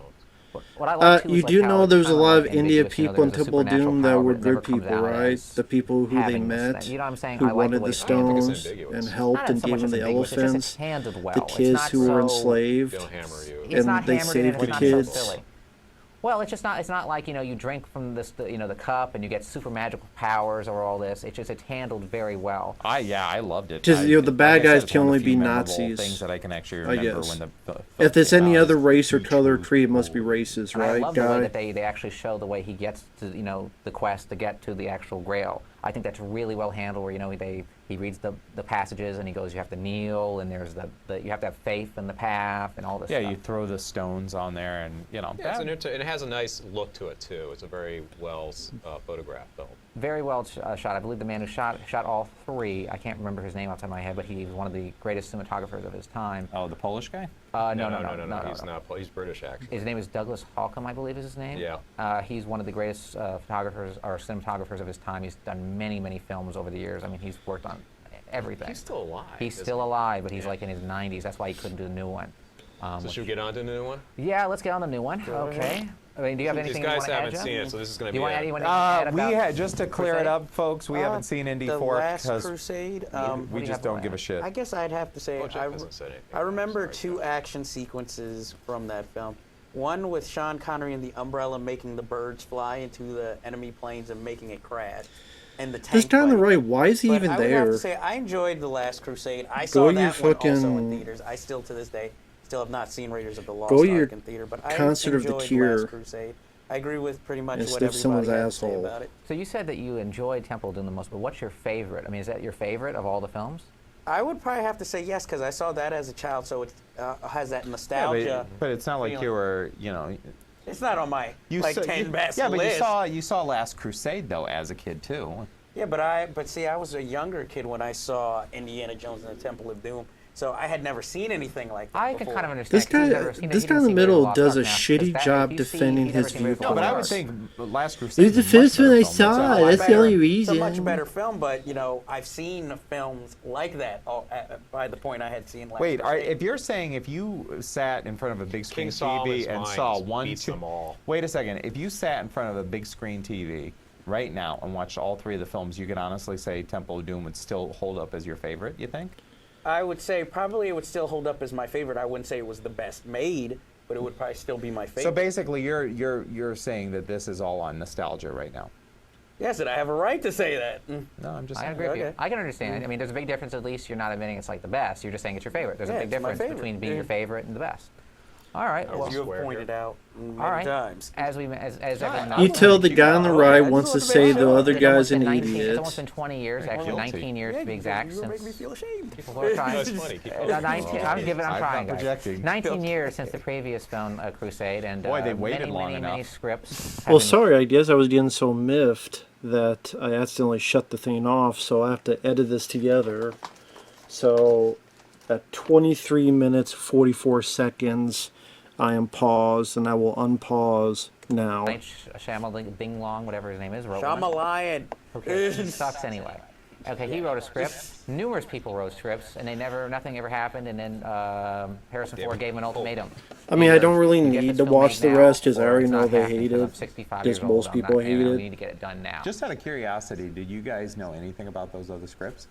Speaker 2: What I like too
Speaker 1: You
Speaker 2: is, like,
Speaker 1: do
Speaker 2: how
Speaker 1: know
Speaker 2: it's
Speaker 1: there's a
Speaker 2: kinda,
Speaker 1: lot
Speaker 2: like,
Speaker 1: of India
Speaker 2: ambiguous, you know,
Speaker 1: people in
Speaker 2: there's a
Speaker 1: Temple
Speaker 2: supernatural
Speaker 1: Doom that
Speaker 2: power,
Speaker 1: were
Speaker 2: but it never
Speaker 1: good
Speaker 2: comes
Speaker 1: people,
Speaker 2: out
Speaker 1: right?
Speaker 2: as
Speaker 1: The people who they
Speaker 2: having this
Speaker 1: met,
Speaker 2: thing. You know what I'm saying?
Speaker 1: who
Speaker 2: I like
Speaker 1: wanted
Speaker 2: way
Speaker 1: the
Speaker 2: it's handled.
Speaker 5: I don't think it's
Speaker 1: stones
Speaker 5: ambiguous.
Speaker 1: and helped
Speaker 2: Not
Speaker 1: and
Speaker 2: so
Speaker 1: gave
Speaker 2: much
Speaker 1: them
Speaker 2: as
Speaker 1: the
Speaker 2: ambiguous, it's just
Speaker 1: elephants,
Speaker 2: it's handled well.
Speaker 1: the
Speaker 2: It's
Speaker 1: kids
Speaker 2: not
Speaker 1: who were
Speaker 2: so-
Speaker 1: enslaved,
Speaker 5: Don't hammer you.
Speaker 2: It's
Speaker 1: and
Speaker 2: not
Speaker 1: they
Speaker 2: hammered in,
Speaker 1: saved
Speaker 2: it's
Speaker 1: the
Speaker 2: not
Speaker 1: kids.
Speaker 2: so silly. Well, it's just not. It's not like, you know, you drink from this, you know, the cup, and you get super magical powers or all this. It's just it's handled very well.
Speaker 4: I loved it.
Speaker 1: Just, you know, the bad
Speaker 4: like I said,
Speaker 1: guys
Speaker 4: it's
Speaker 1: can
Speaker 4: one of
Speaker 1: only
Speaker 4: the few
Speaker 1: be
Speaker 4: memorable
Speaker 1: Nazis,
Speaker 4: Things that I can actually
Speaker 1: I
Speaker 4: remember
Speaker 1: guess.
Speaker 4: when the film
Speaker 1: If there's
Speaker 4: came
Speaker 1: any
Speaker 4: out
Speaker 1: other
Speaker 4: is
Speaker 1: race or
Speaker 4: Huge
Speaker 1: color
Speaker 4: Food.
Speaker 1: creed, it must be racist,
Speaker 2: And I
Speaker 1: right,
Speaker 2: love the way
Speaker 1: guy?
Speaker 2: that they actually show the way he gets to, you know, the quest to get to the actual Grail. I think that's really well handled. Where, you know, he reads the passages and he goes, you have to kneel, and there's the you have to have faith in the path and all this
Speaker 4: Yeah,
Speaker 2: stuff.
Speaker 4: you throw the stones on there, and you know.
Speaker 5: Yeah,
Speaker 4: that-
Speaker 5: it has a nice look to it too. It's a very well photographed film.
Speaker 2: Very well shot. I believe the man who shot all three, I can't remember his name off the top of my head, but he's one of the greatest cinematographers of his time.
Speaker 4: Oh, the Polish guy.
Speaker 2: No.
Speaker 5: He's not. He's British actually.
Speaker 2: His name is Douglas Holcomb, I believe is his name.
Speaker 5: Yeah.
Speaker 2: He's one of the greatest photographers or cinematographers of his time. He's done many, many films over the years. I mean, he's worked on everything.
Speaker 5: He's still alive.
Speaker 2: He's
Speaker 5: isn't
Speaker 2: still
Speaker 5: he?
Speaker 2: alive, but he's
Speaker 5: Yeah.
Speaker 2: like in his 90s. That's why he couldn't do the new one.
Speaker 5: So should we get on to the new one?
Speaker 2: Yeah, let's get on the new one. Okay. I mean, do you have
Speaker 5: These
Speaker 2: anything you
Speaker 5: guys
Speaker 2: want to add,
Speaker 5: haven't
Speaker 2: Jeff?
Speaker 5: seen it, so this is going to
Speaker 2: Do you
Speaker 5: be.
Speaker 2: want to add
Speaker 5: a-
Speaker 2: anything to add
Speaker 4: We
Speaker 2: about
Speaker 4: had, just to clear
Speaker 2: Crusade?
Speaker 4: it up, folks. We haven't seen Indy
Speaker 3: The
Speaker 4: 4
Speaker 3: Last
Speaker 4: because
Speaker 3: Crusade.
Speaker 2: Yeah.
Speaker 4: we
Speaker 2: What do you
Speaker 4: just
Speaker 2: have
Speaker 4: don't
Speaker 2: to
Speaker 4: give a
Speaker 2: add?
Speaker 4: shit.
Speaker 3: I guess I'd have to say
Speaker 5: Well, Jeff hasn't said anything.
Speaker 3: I remember
Speaker 5: Sorry,
Speaker 3: two
Speaker 5: Jeff.
Speaker 3: action sequences from that film. One with Sean Connery and the umbrella making the birds fly into the enemy planes and making it crash. And the tank
Speaker 1: This guy on the
Speaker 3: fight.
Speaker 1: right, why is he
Speaker 3: But
Speaker 1: even
Speaker 3: I would have
Speaker 1: there?
Speaker 3: to say I enjoyed The Last Crusade. I
Speaker 1: Go
Speaker 3: saw
Speaker 1: your
Speaker 3: that one also in
Speaker 1: fucking-
Speaker 3: theaters. I still to this day still have not seen Raiders of the Lost
Speaker 1: Go your
Speaker 3: Ark in theater, but I
Speaker 1: concert of the
Speaker 3: enjoyed
Speaker 1: Cure.
Speaker 3: Last Crusade. I agree with pretty much
Speaker 1: And
Speaker 3: what
Speaker 1: sniff someone's
Speaker 3: everybody had to say
Speaker 1: asshole.
Speaker 3: about it.
Speaker 2: So you said that you enjoyed Temple of Doom the most, but what's your favorite? I mean, is that your favorite of all the films?
Speaker 3: I would probably have to say yes because I saw that as a child, so it has that
Speaker 4: Yeah,
Speaker 3: nostalgia.
Speaker 4: but it's not like
Speaker 3: feeling.
Speaker 4: you were, you know.
Speaker 3: It's not on my like 10 best
Speaker 4: yeah, but
Speaker 3: list.
Speaker 4: you saw Last Crusade though as a kid too.
Speaker 3: Yeah, but see, I was a younger kid when I saw Indiana Jones and the Temple of Doom, so I had never seen anything like that
Speaker 2: I can
Speaker 3: before.
Speaker 2: kind of understand.
Speaker 1: This
Speaker 2: 'cause he's
Speaker 1: guy-
Speaker 2: never seen it.
Speaker 1: this
Speaker 2: He
Speaker 1: guy
Speaker 2: didn't
Speaker 1: in the
Speaker 2: see Raiders of
Speaker 1: middle
Speaker 2: Lost
Speaker 1: does
Speaker 2: Ark
Speaker 1: a
Speaker 2: now, 'cause
Speaker 1: shitty
Speaker 2: that-
Speaker 1: job
Speaker 2: if you see-
Speaker 1: defending
Speaker 2: he's never
Speaker 1: his
Speaker 2: seen Raiders of
Speaker 1: viewpoint.
Speaker 4: No, but I would
Speaker 2: Lost Ark.
Speaker 4: think Last Crusade.
Speaker 1: It's the
Speaker 4: is a much
Speaker 1: first one
Speaker 4: better
Speaker 1: I
Speaker 4: film.
Speaker 1: saw.
Speaker 4: It's a
Speaker 3: Much
Speaker 1: That's the only
Speaker 3: better-
Speaker 1: reason.
Speaker 3: It's a much better film, but you know, I've seen films like that by the point I had seen Last
Speaker 4: Wait,
Speaker 3: Crusade.
Speaker 4: if you're saying if you sat in front of a big screen
Speaker 5: King Solomon's
Speaker 4: TV and
Speaker 5: mind
Speaker 4: saw one,
Speaker 5: beats
Speaker 4: two,
Speaker 5: them all.
Speaker 4: wait a second, if you sat in front of a big screen TV right now and watched all three of the films, you could honestly say Temple of Doom would still hold up as your favorite. You think?
Speaker 3: I would say probably it would still hold up as my favorite. I wouldn't say it was the best made, but it would probably still be my favorite.
Speaker 4: So basically, you're saying that this is all on nostalgia right now.
Speaker 3: Yes, and I have a right to say that.
Speaker 4: No, I'm just
Speaker 2: I
Speaker 4: saying.
Speaker 2: agree with you.
Speaker 3: Okay.
Speaker 2: I can understand. I mean, there's a big difference. At least you're not admitting it's like the best. You're just saying it's your favorite. There's
Speaker 3: Yeah,
Speaker 2: a big
Speaker 3: it's my
Speaker 2: difference
Speaker 3: favorite.
Speaker 2: between being
Speaker 3: Yeah.
Speaker 2: your favorite and the best. All right.
Speaker 5: Are
Speaker 2: Well,
Speaker 5: we
Speaker 3: You
Speaker 5: square
Speaker 3: have pointed
Speaker 5: here?
Speaker 3: out many
Speaker 2: all right.
Speaker 3: times.
Speaker 2: As everyone knows,
Speaker 1: You tell the guy on the right
Speaker 3: I
Speaker 1: wants to
Speaker 3: just wanted
Speaker 1: say
Speaker 3: to
Speaker 1: the
Speaker 3: make
Speaker 1: other
Speaker 3: sure.
Speaker 1: guy's an
Speaker 2: It's almost been 19
Speaker 1: idiot.
Speaker 2: It's almost been 20 years, actually
Speaker 4: Guilty.
Speaker 2: 19 years to be exact.
Speaker 3: You make me
Speaker 2: Since
Speaker 3: feel ashamed.
Speaker 2: we're trying.
Speaker 5: That's funny. People-
Speaker 2: 19, I'm giving. I'm
Speaker 4: I'm
Speaker 2: trying,
Speaker 4: not
Speaker 2: guys.
Speaker 4: projecting.
Speaker 2: 19 years since the previous film, Crusade, and
Speaker 4: Boy, they waited
Speaker 2: many,
Speaker 4: long
Speaker 2: many, many
Speaker 4: enough.
Speaker 2: scripts. have
Speaker 1: Well,
Speaker 2: been-
Speaker 1: sorry, I guess I was getting so miffed that I accidentally shut the thing off, so I have to edit this together. So, at 23 minutes 44 seconds, I am paused, and I will unpause now.
Speaker 2: Shyamalan, Bing Long, whatever his name is, wrote one.
Speaker 3: Shyamalan.
Speaker 2: Okay, he sucks anyway. Okay, he wrote a script. Numerous people wrote scripts, and nothing ever happened. And then Harrison Ford gave him an ultimatum.
Speaker 1: I mean, I don't really
Speaker 2: You get
Speaker 1: need
Speaker 2: this
Speaker 1: to
Speaker 2: film
Speaker 1: watch
Speaker 2: made
Speaker 1: the
Speaker 2: now,
Speaker 1: rest because I
Speaker 2: or
Speaker 1: already
Speaker 2: it's
Speaker 1: know
Speaker 2: not
Speaker 1: they
Speaker 2: happening
Speaker 1: hate
Speaker 2: 'cause I'm
Speaker 1: it.
Speaker 2: 65
Speaker 1: Because
Speaker 2: years old.
Speaker 1: most
Speaker 2: I'm
Speaker 1: people
Speaker 2: not,
Speaker 1: hate
Speaker 2: We
Speaker 1: it.
Speaker 2: need to get it done now.
Speaker 4: Just out of curiosity, did you guys know anything about those other scripts?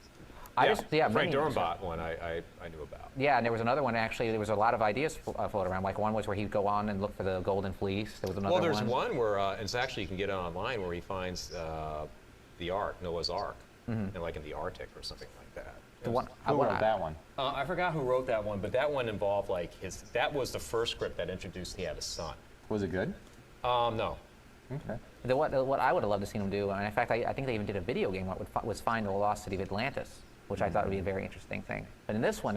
Speaker 5: Frank
Speaker 2: many-
Speaker 5: Durenbach one I knew about.
Speaker 2: Yeah, and there was another one actually. There was a lot of ideas floating around. Like one was where he'd go on and look for the golden fleece. There was another
Speaker 5: Well, there's
Speaker 2: one.
Speaker 5: one where it's actually you can get it online where he finds the Ark, Noah's Ark, and like in the Arctic or something like that.
Speaker 2: The one,
Speaker 4: Who wrote that one?
Speaker 5: I forgot who wrote that one, but that one involved like that was the first script that introduced he had a son.
Speaker 4: Was it good?
Speaker 5: No.
Speaker 4: Okay.
Speaker 2: What I would have loved to see him do, and in fact, I think they even did a video game. What was Find the Lost City of Atlantis, which I thought would be a very interesting thing. But in this one,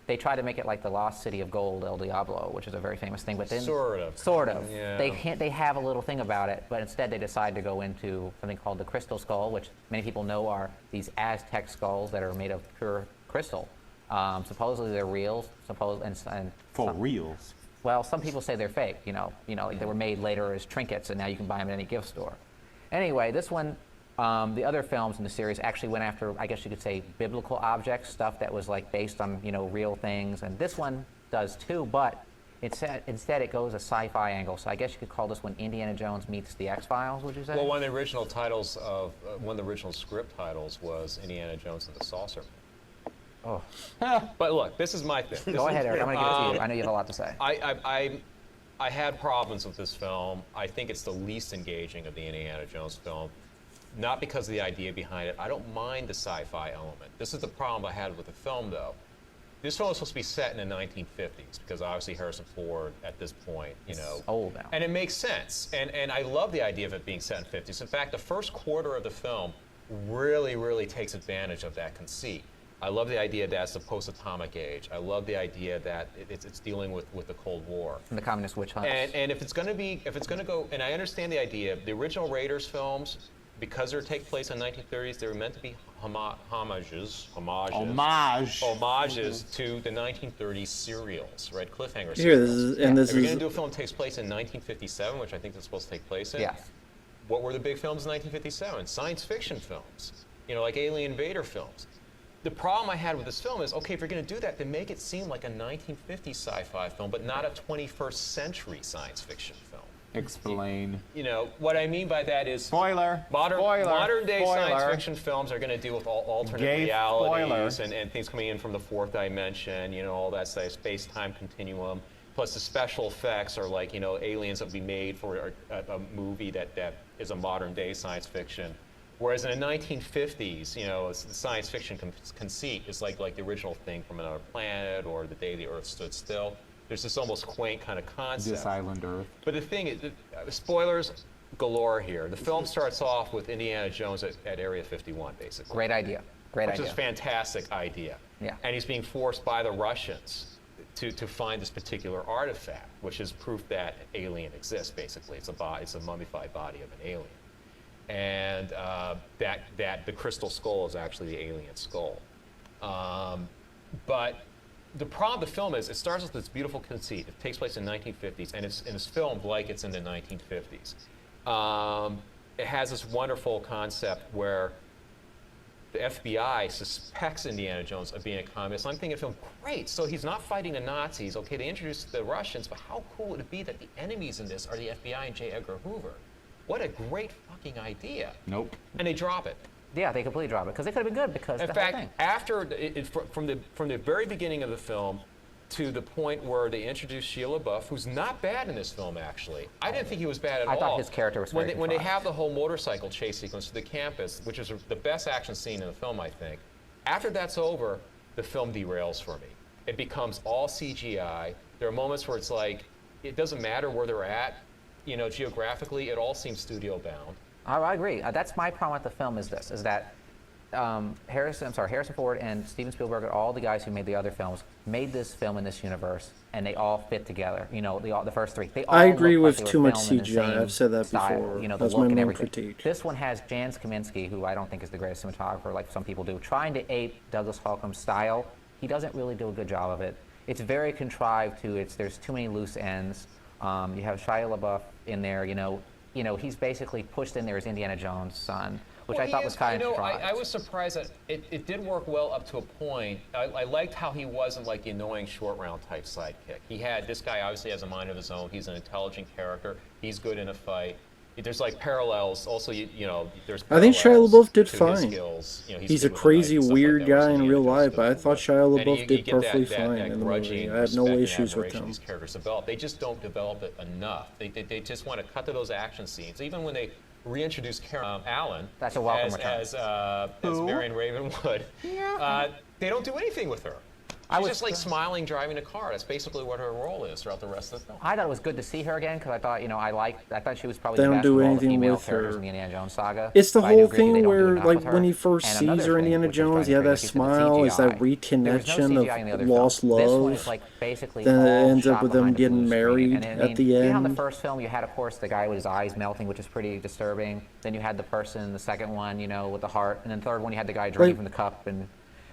Speaker 2: they try to make it like the Lost City of Gold, El Diablo, which is a very famous thing. But then
Speaker 5: Sort of.
Speaker 2: Sort of.
Speaker 5: Yeah.
Speaker 2: They have a little thing about it, but instead they decide to go into something called the Crystal Skull, which many people know are these Aztec skulls that are made of pure crystal. Supposedly they're real. And
Speaker 4: For reals.
Speaker 2: well, some people say they're fake. Like they were made later as trinkets, and now you can buy them at any gift store. Anyway, this one, the other films in the series actually went after, I guess you could say, biblical objects, stuff that was like based on real things, and this one does too. But instead, it goes a sci-fi angle. So I guess you could call this one Indiana Jones meets the X-Files. Would you say?
Speaker 5: Well, one of the original titles of one of the original script titles was Indiana Jones and the Saucer Man.
Speaker 2: Oh,
Speaker 5: But look, this is my thing.
Speaker 2: go ahead, Eric. I'm going to give it to you. I know you have a lot to say.
Speaker 5: I had problems with this film. I think it's the least engaging of the Indiana Jones film. Not because of the idea behind it. I don't mind the sci-fi element. This is the problem I had with the film, though. This film was supposed to be set in the 1950s because obviously Harrison Ford, at this point,
Speaker 2: old now.
Speaker 5: and it makes sense. And I love the idea of it being set in the 50s. In fact, the first quarter of the film really, really takes advantage of that conceit. I love the idea that it's the post-atomic age. I love the idea that it's dealing with the Cold War.
Speaker 2: And the communist witch hunts.
Speaker 5: And if it's going to go, and I understand the idea, the original Raiders films, because they take place in the 1930s, they were meant to be homages to the 1930s serials, right? Cliffhanger serials.
Speaker 1: Here, this
Speaker 5: If you're going
Speaker 1: is
Speaker 5: to do a film that takes place in 1957, which I think it's supposed to take place in,
Speaker 2: Yes.
Speaker 5: what were the big films in 1957? Science fiction films, like Alien Invader films. The problem I had with this film is, okay, if you're going to do that, then make it seem like a 1950s sci-fi film, but not a 21st century science fiction film.
Speaker 4: Explain.
Speaker 5: What I mean by that is
Speaker 4: Spoiler.
Speaker 5: modern day
Speaker 4: Spoiler.
Speaker 5: science fiction films are going to deal with alternate
Speaker 4: Gay
Speaker 5: realities
Speaker 4: spoiler.
Speaker 5: and things coming in from the fourth dimension, all that space-time continuum. Plus the special effects are like, aliens that will be made for a movie that is a modern day science fiction. Whereas in the 1950s, the science fiction conceit is like the original thing from another planet or the day the Earth stood still. There's this almost quaint kind of concept.
Speaker 4: This island Earth.
Speaker 5: But the thing is, spoilers galore here. The film starts off with Indiana Jones at Area 51, basically.
Speaker 2: Great idea. Great
Speaker 5: Which
Speaker 2: idea.
Speaker 5: is a fantastic idea.
Speaker 2: Yeah.
Speaker 5: And he's being forced by the Russians to find this particular artifact, which is proof that an alien exists, basically. It's a mummified body of an alien. And that the crystal skull is actually the alien skull. But the problem with the film is it starts with this beautiful conceit. It takes place in the 1950s, and it's filmed like it's in the 1950s. It has this wonderful concept where the FBI suspects Indiana Jones of being a communist. I'm thinking to him, great, so he's not fighting the Nazis. Okay, they introduced the Russians, but how cool would it be that the enemies in this are the FBI and J. Edgar Hoover? What a great fucking idea.
Speaker 4: Nope.
Speaker 5: And they drop it.
Speaker 2: Yeah, they completely drop it because it could have been good because
Speaker 5: In
Speaker 2: the whole
Speaker 5: fact,
Speaker 2: thing.
Speaker 5: after from the very beginning of the film to the point where they introduce Shia LaBeouf, who's not bad in this film actually. I didn't think he was bad at all.
Speaker 2: I thought his character was
Speaker 5: when
Speaker 2: very
Speaker 5: they, when they
Speaker 2: contrived.
Speaker 5: have the whole motorcycle chase sequence to the campus, which is the best action scene in the film, I think. After that's over, the film derails for me. It becomes all CGI. There are moments where it's like it doesn't matter where they're at, geographically. It all seems studio bound.
Speaker 2: I agree. That's my problem with the film is that Harrison Ford and Steven Spielberg and all the guys who made the other films made this film in this universe, and they all fit together. The first three. They all
Speaker 1: I agree
Speaker 2: look
Speaker 1: with
Speaker 2: like they
Speaker 1: too
Speaker 2: were
Speaker 1: much
Speaker 2: filmed in the
Speaker 1: CGI.
Speaker 2: same
Speaker 1: I've said that
Speaker 2: style,
Speaker 1: before.
Speaker 2: the
Speaker 1: That's
Speaker 2: look
Speaker 1: my
Speaker 2: and
Speaker 1: main
Speaker 2: everything.
Speaker 1: critique.
Speaker 2: This one has Jan Kaminsky, who I don't think is the greatest cinematographer, like some people do, trying to ape Douglas Holcomb's style. He doesn't really do a good job of it. It's very contrived too. There's too many loose ends. You have Shia LaBeouf in there. He's basically pushed in there as Indiana Jones' son, which I thought was kind of contrived.
Speaker 5: I was surprised that it did work well up to a point. I liked how he wasn't like the annoying short round type sidekick. This guy obviously has a mind of his own. He's an intelligent character. He's good in a fight. There's like parallels. Also, there's.
Speaker 1: I think Shia LaBeouf did
Speaker 5: to his
Speaker 1: fine.
Speaker 5: skills.
Speaker 1: He's a
Speaker 5: good with
Speaker 1: crazy,
Speaker 5: knives and stuff
Speaker 1: weird
Speaker 5: like that,
Speaker 1: guy
Speaker 5: whereas
Speaker 1: in
Speaker 5: he
Speaker 1: real
Speaker 5: does
Speaker 1: life,
Speaker 5: the-
Speaker 1: but I thought Shia
Speaker 5: and
Speaker 1: LaBeouf did
Speaker 5: get
Speaker 1: perfectly
Speaker 5: that
Speaker 1: fine in the movie.
Speaker 5: grudging
Speaker 1: I have no
Speaker 5: respect and
Speaker 1: issues with
Speaker 5: admiration
Speaker 1: him.
Speaker 5: these characters develop. They just don't develop it enough. They just want to cut to those action scenes. Even when they reintroduce Karen Allen
Speaker 2: That's a welcome return.
Speaker 5: as Marion Ravenwood, they don't do anything with her. She's just like smiling, driving a car. That's basically what her role is throughout the rest of the film.
Speaker 2: I thought it was good to see her again because I thought, I thought she was probably
Speaker 1: They
Speaker 2: the
Speaker 1: don't
Speaker 2: best
Speaker 1: do
Speaker 2: of all the
Speaker 1: anything
Speaker 2: female
Speaker 1: with
Speaker 2: characters
Speaker 1: her.
Speaker 2: in the Indiana Jones saga.
Speaker 1: It's the
Speaker 2: But I do
Speaker 1: whole
Speaker 2: agree they
Speaker 1: thing
Speaker 2: don't do
Speaker 1: where,
Speaker 2: enough
Speaker 1: like,
Speaker 2: with her.
Speaker 1: when he first
Speaker 2: And
Speaker 1: sees
Speaker 2: another
Speaker 1: her,
Speaker 2: thing,
Speaker 1: Indiana
Speaker 2: which is
Speaker 1: Jones,
Speaker 2: driving
Speaker 1: you have
Speaker 2: me
Speaker 1: that
Speaker 2: crazy, is the
Speaker 1: smile, it's that
Speaker 2: CGI. There was no
Speaker 1: reconnection
Speaker 2: CGI in the
Speaker 1: of
Speaker 2: other
Speaker 1: lost
Speaker 2: film. This one
Speaker 1: love.
Speaker 2: is like basically
Speaker 1: Then it
Speaker 2: all
Speaker 1: ends up
Speaker 2: shot
Speaker 1: with them
Speaker 2: behind a
Speaker 1: getting
Speaker 2: blue screen.
Speaker 1: married
Speaker 2: And
Speaker 1: at the
Speaker 2: You know, in the
Speaker 1: end.
Speaker 2: first film, you had, of course, the guy with his eyes melting, which is pretty disturbing. Then you had the person in the second one, with the heart. And then third one, you had the guy drinking from the cup. And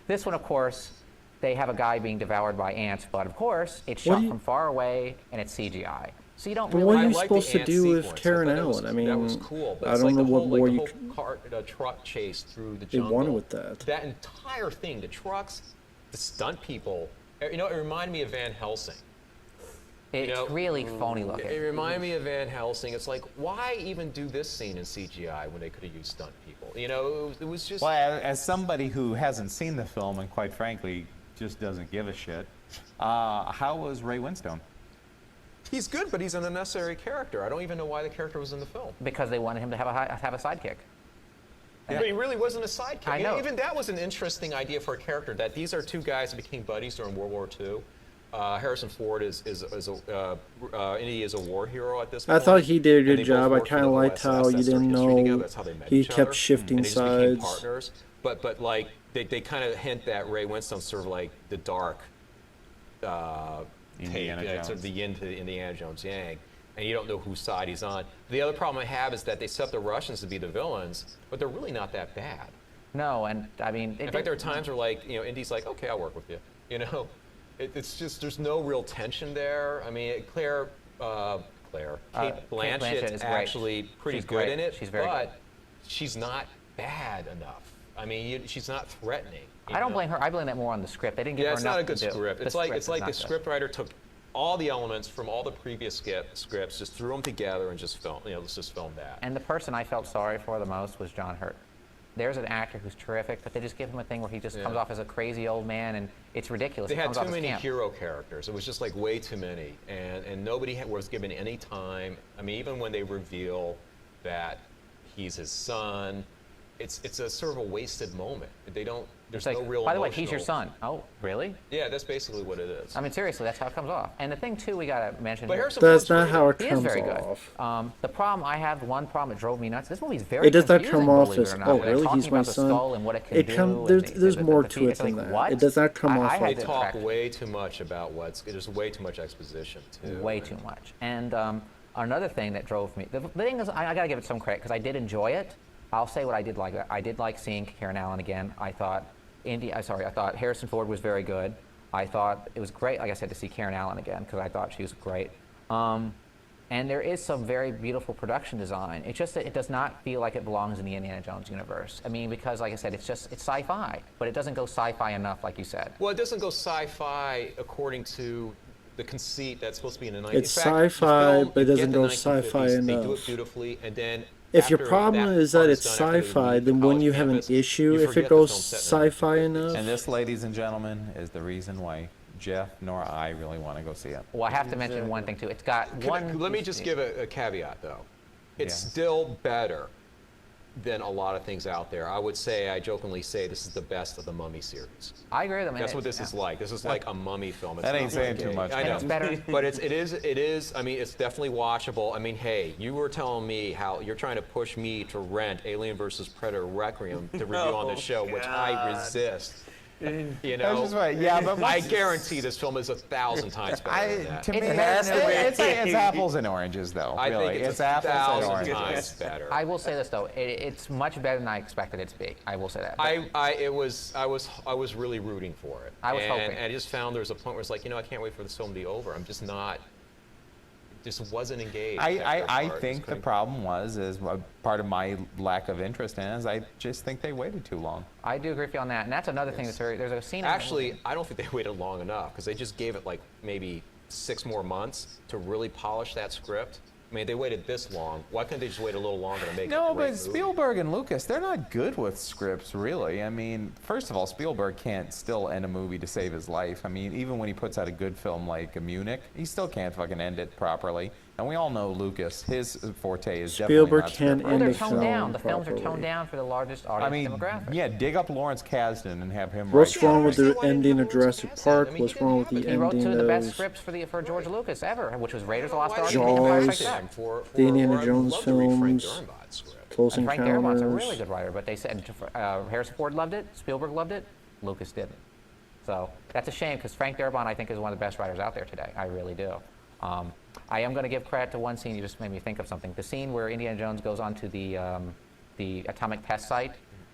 Speaker 2: this one, of course, they have a guy being devoured by ants, but of course, it's shot from far away and it's CGI. So you don't
Speaker 1: But
Speaker 2: really.
Speaker 1: what are
Speaker 5: I
Speaker 1: you
Speaker 5: like
Speaker 1: supposed
Speaker 5: the
Speaker 1: to
Speaker 5: ant
Speaker 1: do with
Speaker 5: sequence.
Speaker 1: Karen
Speaker 5: I thought
Speaker 1: Allen? I mean,
Speaker 5: that was cool. But
Speaker 1: I
Speaker 5: it's
Speaker 1: don't
Speaker 5: like
Speaker 1: know
Speaker 5: the
Speaker 1: what
Speaker 5: whole,
Speaker 1: more
Speaker 5: like,
Speaker 1: you
Speaker 5: the
Speaker 1: could.
Speaker 5: whole truck chase through the
Speaker 1: They
Speaker 5: jungle.
Speaker 1: wanted with that.
Speaker 5: That entire thing, the trucks, the stunt people. It reminded me of Van Helsing.
Speaker 2: It's really phony looking.
Speaker 5: It reminded me of Van Helsing. It's like, why even do this scene in CGI when they could have used stunt people? It was just.
Speaker 4: Well, as somebody who hasn't seen the film and quite frankly just doesn't give a shit, how was Ray Winstone?
Speaker 5: He's good, but he's an unnecessary character. I don't even know why the character was in the film.
Speaker 2: Because they wanted him to have a sidekick.
Speaker 5: But he really wasn't a sidekick.
Speaker 2: I know.
Speaker 5: Even that was an interesting idea for a character, that these are two guys that became buddies during World War II. Harrison Ford is a war hero at this point.
Speaker 1: I thought he did a
Speaker 5: And
Speaker 1: good
Speaker 5: they both
Speaker 1: job. I
Speaker 5: worked for
Speaker 1: kind
Speaker 5: the
Speaker 1: of liked
Speaker 5: OSS.
Speaker 1: how you
Speaker 5: That's their
Speaker 1: didn't
Speaker 5: history together.
Speaker 1: know
Speaker 5: That's how they met
Speaker 1: he
Speaker 5: each
Speaker 1: kept
Speaker 5: other.
Speaker 1: shifting
Speaker 5: And they just became
Speaker 1: sides.
Speaker 5: partners. But like they kind of hint that Ray Winstone's sort of like the dark
Speaker 4: Indiana
Speaker 5: take,
Speaker 4: Jones.
Speaker 5: sort of the yin to the Indiana Jones yang, and you don't know whose side he's on. The other problem I have is that they set up the Russians to be the villains, but they're really not that bad.
Speaker 2: No, and I mean.
Speaker 5: In fact, there are times where, like, Indy's like, okay, I'll work with you. It's just, there's no real tension there. I mean, Kate
Speaker 2: Blanchett
Speaker 5: Blanchett's
Speaker 2: is great.
Speaker 5: actually pretty
Speaker 2: She's
Speaker 5: good
Speaker 2: great.
Speaker 5: in it,
Speaker 2: She's very
Speaker 5: but
Speaker 2: good.
Speaker 5: she's not bad enough. I mean, she's not threatening.
Speaker 2: I don't blame her. I blame that more on the script. They didn't give
Speaker 5: Yeah,
Speaker 2: her
Speaker 5: it's
Speaker 2: enough
Speaker 5: not a good
Speaker 2: to do.
Speaker 5: script.
Speaker 2: The
Speaker 5: It's like
Speaker 2: script is
Speaker 5: the
Speaker 2: not good.
Speaker 5: scriptwriter took all the elements from all the previous scripts, just threw them together and just film. Let's just film that.
Speaker 2: And the person I felt sorry for the most was John Hurt. There's an actor who's terrific, but they just give him a thing where he just comes off as a crazy old man, and it's ridiculous.
Speaker 5: They
Speaker 2: It
Speaker 5: had
Speaker 2: comes
Speaker 5: too
Speaker 2: off as
Speaker 5: many
Speaker 2: camp.
Speaker 5: hero characters. It was just like way too many, and nobody was given any time. I mean, even when they reveal that he's his son, it's a sort of a wasted moment. They don't. There's
Speaker 2: It's like,
Speaker 5: no real.
Speaker 2: by the way, he's your
Speaker 5: emotional-
Speaker 2: son. Oh, really?
Speaker 5: Yeah, that's basically what it is.
Speaker 2: I mean, seriously, that's how it comes off. And the thing, too, we got to mention.
Speaker 5: But
Speaker 2: here-
Speaker 5: Harrison
Speaker 1: That's
Speaker 5: Ford's
Speaker 1: not
Speaker 5: great.
Speaker 1: how it
Speaker 2: He is
Speaker 1: comes
Speaker 2: very
Speaker 1: off.
Speaker 2: good. The problem I have, one problem that drove me nuts. This movie's very
Speaker 1: It does not
Speaker 2: confusing,
Speaker 1: come off
Speaker 2: believe
Speaker 1: as,
Speaker 2: it or not.
Speaker 1: oh,
Speaker 2: They're
Speaker 1: really?
Speaker 2: talking
Speaker 1: He's my
Speaker 2: about the
Speaker 1: son?
Speaker 2: skull and what it can
Speaker 1: It
Speaker 2: do,
Speaker 1: come
Speaker 2: and
Speaker 1: there's more to it
Speaker 2: it's
Speaker 1: than
Speaker 2: like,
Speaker 1: that.
Speaker 2: what?
Speaker 1: It does not come
Speaker 2: I
Speaker 1: off
Speaker 2: had
Speaker 5: They
Speaker 1: like
Speaker 2: to
Speaker 1: that.
Speaker 5: talk
Speaker 2: track-
Speaker 5: way too much about there's way too much exposition too.
Speaker 2: Way too much. And another thing that drove me, the thing is, I got to give it some credit because I did enjoy it. I'll say what I did like. I did like seeing Karen Allen again. I thought I thought Harrison Ford was very good. I thought it was great, like I said, to see Karen Allen again because I thought she was great. And there is some very beautiful production design. It's just that it does not feel like it belongs in the Indiana Jones universe. I mean, because like I said, it's sci-fi, but it doesn't go sci-fi enough, like you said.
Speaker 5: Well, it doesn't go sci-fi according to the conceit that's supposed to be in the 1950s.
Speaker 1: It's sci-fi, but it doesn't go
Speaker 5: go
Speaker 1: sci-fi
Speaker 5: They do it
Speaker 1: enough.
Speaker 5: beautifully, and then
Speaker 1: If your
Speaker 5: after
Speaker 1: problem is
Speaker 5: part
Speaker 1: that it's
Speaker 5: done, after they
Speaker 1: sci-fi,
Speaker 5: leave the
Speaker 1: then wouldn't
Speaker 5: college
Speaker 1: you have an
Speaker 5: campus,
Speaker 1: issue
Speaker 5: you
Speaker 1: if
Speaker 5: forget
Speaker 1: it
Speaker 5: the
Speaker 1: goes
Speaker 5: film's set in the
Speaker 1: sci-fi
Speaker 5: 1950s.
Speaker 1: enough?
Speaker 4: And this, ladies and gentlemen, is the reason why Jeff nor I really want to go see it.
Speaker 2: Well, I have to mention one thing too. It's got one.
Speaker 5: Let me just give a caveat, though. It's
Speaker 4: Yeah.
Speaker 5: still better than a lot of things out there. I jokingly say this is the best of the Mummy series.
Speaker 2: I agree with them.
Speaker 5: That's what this is like. This is like a Mummy film. It's
Speaker 4: That ain't
Speaker 5: not
Speaker 4: saying
Speaker 5: like
Speaker 4: too much,
Speaker 5: I
Speaker 2: And
Speaker 5: know.
Speaker 2: it's better.
Speaker 5: But it is. I mean, it's definitely watchable. I mean, hey, you were telling me how you're trying to push me to rent Alien vs. Predator Requiem to review on the show, which I resist. You know,
Speaker 4: That's just right. Yeah, but
Speaker 5: I
Speaker 4: what's-
Speaker 5: guarantee this film is 1,000 times better than that.
Speaker 4: To me,
Speaker 2: It has to be.
Speaker 4: it's apples and oranges, though.
Speaker 5: I
Speaker 4: really,
Speaker 5: think it's
Speaker 4: apples and
Speaker 5: 1,000
Speaker 4: oranges.
Speaker 5: times better.
Speaker 2: I will say this though. It's much better than I expected it to be. I will say that.
Speaker 5: I was really rooting for it.
Speaker 2: I was
Speaker 5: and
Speaker 2: hoping.
Speaker 5: I just found there was a point where it's like, I can't wait for this film to be over. I'm just not. just wasn't engaged.
Speaker 4: I think the problem is part of my lack of interest in it is I just think they waited too long.
Speaker 2: I do agree with you on that, and that's another thing that's there's a scene.
Speaker 5: Actually, I don't think they waited long enough because they just gave it like maybe 6 more months to really polish that script. I mean, they waited this long. Why couldn't they just wait a little longer to make
Speaker 4: No,
Speaker 5: a great
Speaker 4: but
Speaker 5: movie?
Speaker 4: Spielberg and Lucas, they're not good with scripts, really. I mean, first of all, Spielberg can't still end a movie to save his life. I mean, even when he puts out a good film like Munich, he still can't fucking end it properly. And we all know Lucas, his forte is
Speaker 1: Spielberg
Speaker 4: definitely not
Speaker 1: can't
Speaker 4: script
Speaker 2: Well,
Speaker 1: end
Speaker 2: they're
Speaker 1: a
Speaker 2: toned
Speaker 1: film
Speaker 2: down. The films are
Speaker 1: properly.
Speaker 2: toned down for the largest
Speaker 4: I
Speaker 2: audience
Speaker 4: mean,
Speaker 2: demographic.
Speaker 4: yeah, dig up Lawrence Kasdan and have him
Speaker 1: What's
Speaker 4: write
Speaker 1: wrong with
Speaker 4: something.
Speaker 1: the ending of Jurassic Park? What's wrong with the
Speaker 2: He wrote
Speaker 1: ending
Speaker 2: two of the best
Speaker 1: of
Speaker 2: scripts for George Lucas ever, which was Raiders of the Lost
Speaker 5: Why
Speaker 2: Ark
Speaker 5: didn't
Speaker 2: and
Speaker 5: they
Speaker 2: Empire
Speaker 5: give
Speaker 2: Strikes
Speaker 1: Jaws,
Speaker 2: Back.
Speaker 5: time for
Speaker 1: the Indiana
Speaker 5: or I'd
Speaker 1: Jones
Speaker 5: love to read Frank
Speaker 1: films,
Speaker 5: Darabont script.
Speaker 1: Close
Speaker 2: And Frank Darabont's a
Speaker 1: Encounters?
Speaker 2: really good writer, but they said Harrison Ford loved it, Spielberg loved it, Lucas didn't. So that's a shame because Frank Darabont, I think, is one of the best writers out there today. I really do. I am going to give credit to one scene. You just made me think of something. The scene where Indiana Jones goes onto the atomic test site,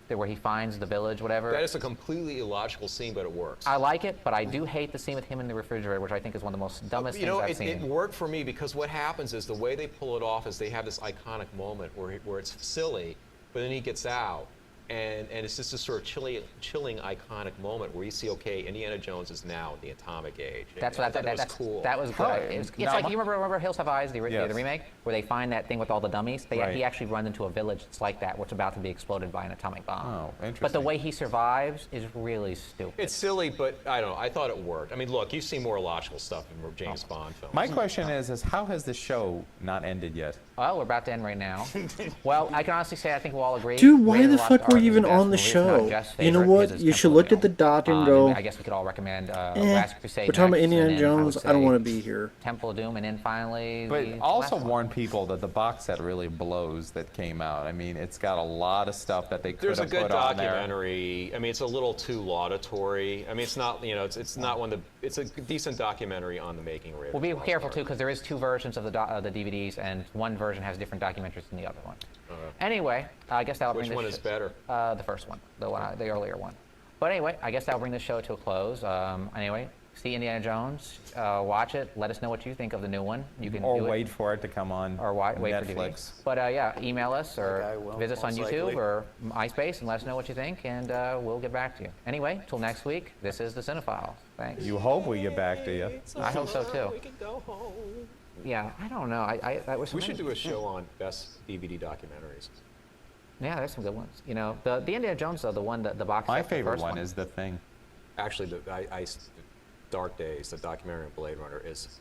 Speaker 2: where he finds the village, whatever.
Speaker 5: That is a completely illogical scene, but it works.
Speaker 2: I like it, but I do hate the scene with him in the refrigerator, which I think is one of the most dumbest
Speaker 5: You
Speaker 2: things
Speaker 5: know,
Speaker 2: I've
Speaker 5: it
Speaker 2: seen.
Speaker 5: worked for me because what happens is the way they pull it off is they have this iconic moment where it's silly, but then he gets out, and it's just this sort of chilling iconic moment where you see, okay, Indiana Jones is now in the atomic age.
Speaker 2: That's
Speaker 5: And I
Speaker 2: what
Speaker 5: thought
Speaker 2: that's
Speaker 5: cool.
Speaker 2: That was good.
Speaker 4: Oh,
Speaker 2: It's
Speaker 4: now
Speaker 2: like
Speaker 4: my-
Speaker 2: you remember Hills Have Eyes, the
Speaker 4: Yes.
Speaker 2: remake, where they find that thing with all the dummies.
Speaker 4: Right.
Speaker 2: He actually runs into a village that's like that, where it's about to be exploded by an atomic bomb.
Speaker 4: Oh,
Speaker 2: But the
Speaker 4: interesting.
Speaker 2: way he survives is really stupid.
Speaker 5: It's silly, but I don't know. I thought it worked. I mean, look, you've seen more illogical stuff in James Bond films.
Speaker 4: My question is how has the show not ended yet?
Speaker 2: Well, we're about to end right now. Well, I can honestly say I think we'll all agree.
Speaker 1: Dude, why
Speaker 2: Raiders
Speaker 1: the
Speaker 2: of the Lost
Speaker 1: fuck were
Speaker 2: Ark
Speaker 1: you
Speaker 2: is
Speaker 1: even
Speaker 2: best
Speaker 1: on the
Speaker 2: movie. It's
Speaker 1: show?
Speaker 2: not Jeff's
Speaker 1: You know
Speaker 2: favorite,
Speaker 1: what?
Speaker 2: his is
Speaker 1: You should
Speaker 2: Temple
Speaker 1: look
Speaker 2: of
Speaker 1: at the
Speaker 2: Doom.
Speaker 1: dot and go,
Speaker 2: I guess we could all recommend Last Crusade.
Speaker 1: We're talking about
Speaker 2: next,
Speaker 1: Indiana
Speaker 2: and then I would
Speaker 1: Jones. I don't
Speaker 2: say
Speaker 1: want to be here.
Speaker 2: Temple of Doom, and then finally.
Speaker 4: But
Speaker 2: the
Speaker 4: also
Speaker 2: last one.
Speaker 4: warn people that the box set really blows that came out. I mean, it's got a lot of stuff that they could
Speaker 5: There's a
Speaker 4: have
Speaker 5: good
Speaker 4: put on there.
Speaker 5: documentary. I mean, it's a little too laudatory. I mean, it's not, you know, it's not one of the. It's a decent documentary on the making of Raiders.
Speaker 2: We'll be
Speaker 5: of the Lost
Speaker 2: careful
Speaker 5: Ark.
Speaker 2: too, because there is two versions of the DVDs, and one version has different documentaries than the other one. Anyway, I guess that'll
Speaker 5: Which
Speaker 2: bring this
Speaker 5: one is better?
Speaker 2: The first one, the earlier one. But anyway, I guess that'll bring the show to a close. Anyway, see Indiana Jones, watch it. Let us know what you think of the new one. You can
Speaker 4: Or
Speaker 2: do
Speaker 4: wait
Speaker 2: it,
Speaker 4: for it to come on
Speaker 2: or wait for
Speaker 4: Netflix.
Speaker 2: DVD. But yeah, email us
Speaker 3: I
Speaker 2: or
Speaker 3: will,
Speaker 2: visit us on
Speaker 3: most
Speaker 2: YouTube
Speaker 3: likely.
Speaker 2: or MySpace and let us know what you think, and we'll get back to you. Anyway, till next week. This is the Cinefiles. Thanks.
Speaker 4: You hope we get back to you.
Speaker 2: I hope so too.
Speaker 5: We can go home.
Speaker 2: Yeah, I don't know. That was
Speaker 5: We should do a show on best DVD documentaries.
Speaker 2: Yeah, there's some good ones. You know, the Indiana Jones though, the box.
Speaker 4: My
Speaker 2: set, the
Speaker 4: favorite
Speaker 2: first
Speaker 4: one is The Thing.
Speaker 5: Actually, Dark Days, the documentary on Blade Runner, is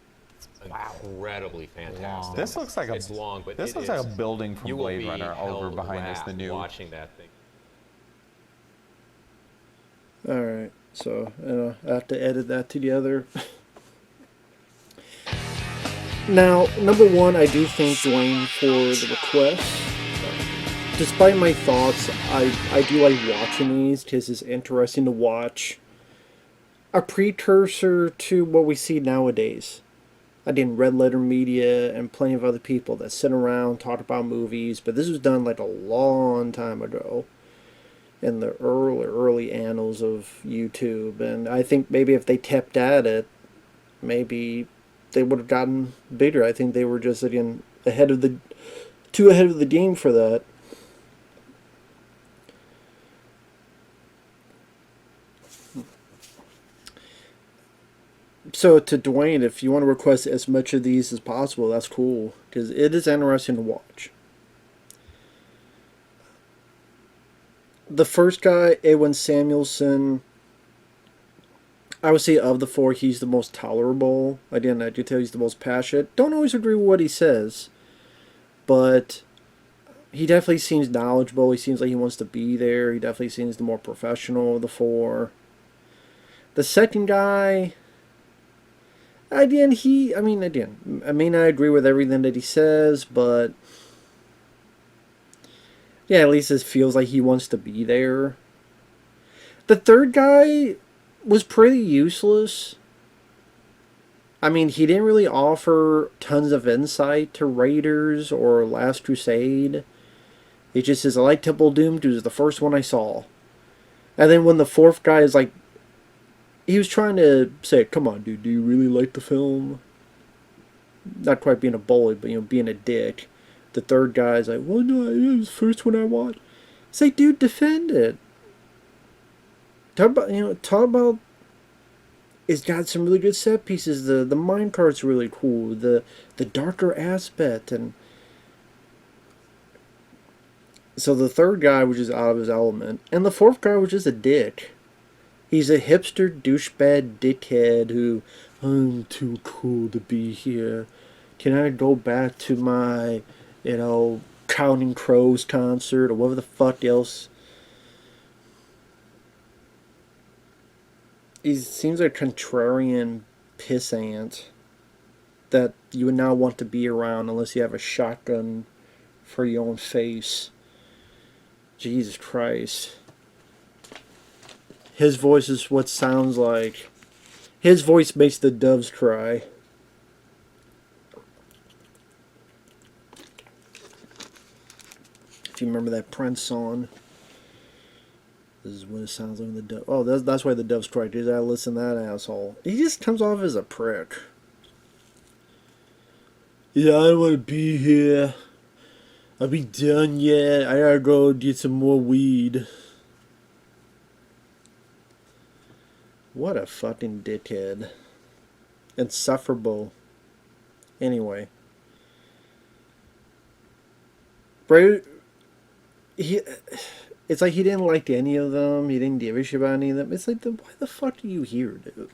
Speaker 5: incredibly fantastic.
Speaker 4: This looks like a
Speaker 5: It's long, but
Speaker 4: this
Speaker 5: it
Speaker 4: looks
Speaker 5: is-
Speaker 4: like a building from
Speaker 5: you will
Speaker 4: Blade
Speaker 5: be
Speaker 4: Runner over
Speaker 5: held
Speaker 4: behind us.
Speaker 5: rapt
Speaker 4: The new.
Speaker 5: watching that thing.
Speaker 1: All right, so I have to edit that together. Now, number one, I do thank Dwayne for the request. Despite my thoughts, I do like watching these because it's interesting to watch a precursor to what we see nowadays. I did Red Letter Media and plenty of other people that sit around, talk about movies, but this was done like a long time ago in the early annals of YouTube, and I think maybe if they kept at it, maybe they would have gotten bigger. I think they were just, again, ahead of the game for that. So to Dwayne, if you want to request as much of these as possible, that's cool, because it is interesting to watch. The first guy, Ewan Samuelson, I would say of the four, he's the most tolerable. Again, I do tell he's the most passionate. Don't always agree with what he says, but he definitely seems knowledgeable. He seems like he wants to be there. He definitely seems the more professional of the four. The second guy, I may not agree with everything that he says, but yeah, at least it feels like he wants to be there. The third guy was pretty useless. I mean, he didn't really offer tons of insight to Raiders or Last Crusade. It just says, I like Temple of Doom, it was the first one I saw. And then when the fourth guy is like, he was trying to say, come on, dude, do you really like the film? not quite being a bully, but being a dick. The third guy's like, well, no, it was the first one I watched. It's like, dude, defend it. Talk about. It's got some really good set pieces. The mine cart's really cool. The darker aspect, and so the third guy was just out of his element, and the fourth guy was just a dick. He's a hipster douchebag dickhead who, I'm too cool to be here. Can I go back to my, Counting Crows concert or whatever the fuck else? He seems like a contrarian pissant that you would not want to be around unless you have a shotgun for your own face. Jesus Christ. His voice is what sounds like. His voice makes the doves cry. If you remember that Prince song. This is what it sounds like when the dove. Oh, that's why the doves cry. Dude, I listen to that asshole. He just comes off as a prick. Yeah, I don't want to be here. I'll be done yet. I gotta go get some more weed. What a fucking dickhead. Insufferable. Anyway. Brady, it's like he didn't like any of them. He didn't give a shit about any of them. It's like, why the fuck are you here, dude?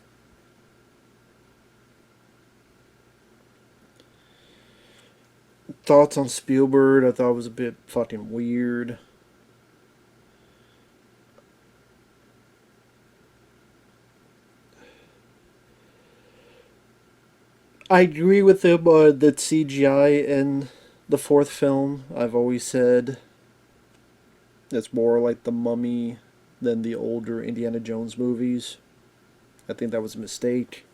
Speaker 1: Thoughts on Spielberg, I thought was a bit fucking weird. I agree with him that CGI in the fourth film, I've always said, it's more like The Mummy than the older Indiana Jones movies. I think that was a mistake.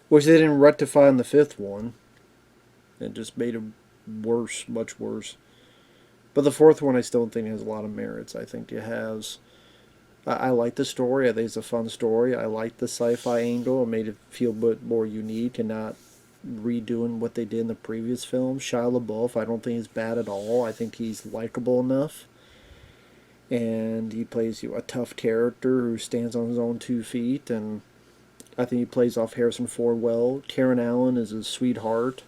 Speaker 1: Which they didn't rectify in the fifth one. It just made it worse, much worse. But the fourth one I still think has a lot of merits. I think it has. I like the story. I think it's a fun story. I like the sci-fi angle. It made it feel a bit more unique and not redoing what they did in the previous film. Shia LaBeouf, I don't think he's bad at all. I think he's likable enough. And he plays a tough character who stands on his own 2 feet. And I think he plays off Harrison Ford well. Karen Allen is a sweetheart.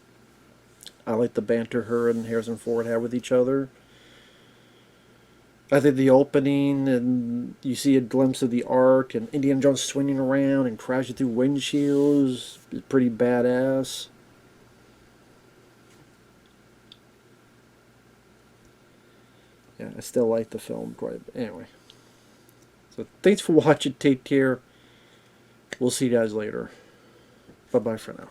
Speaker 1: I like the banter her and Harrison Ford have with each other. I think the opening, and you see a glimpse of the Ark, and Indiana Jones swinging around and crashing through windshields, is pretty badass. Yeah, I still like the film quite a bit. Anyway. So, thanks for watching. Take care. We'll see you guys later. Bye-bye for now.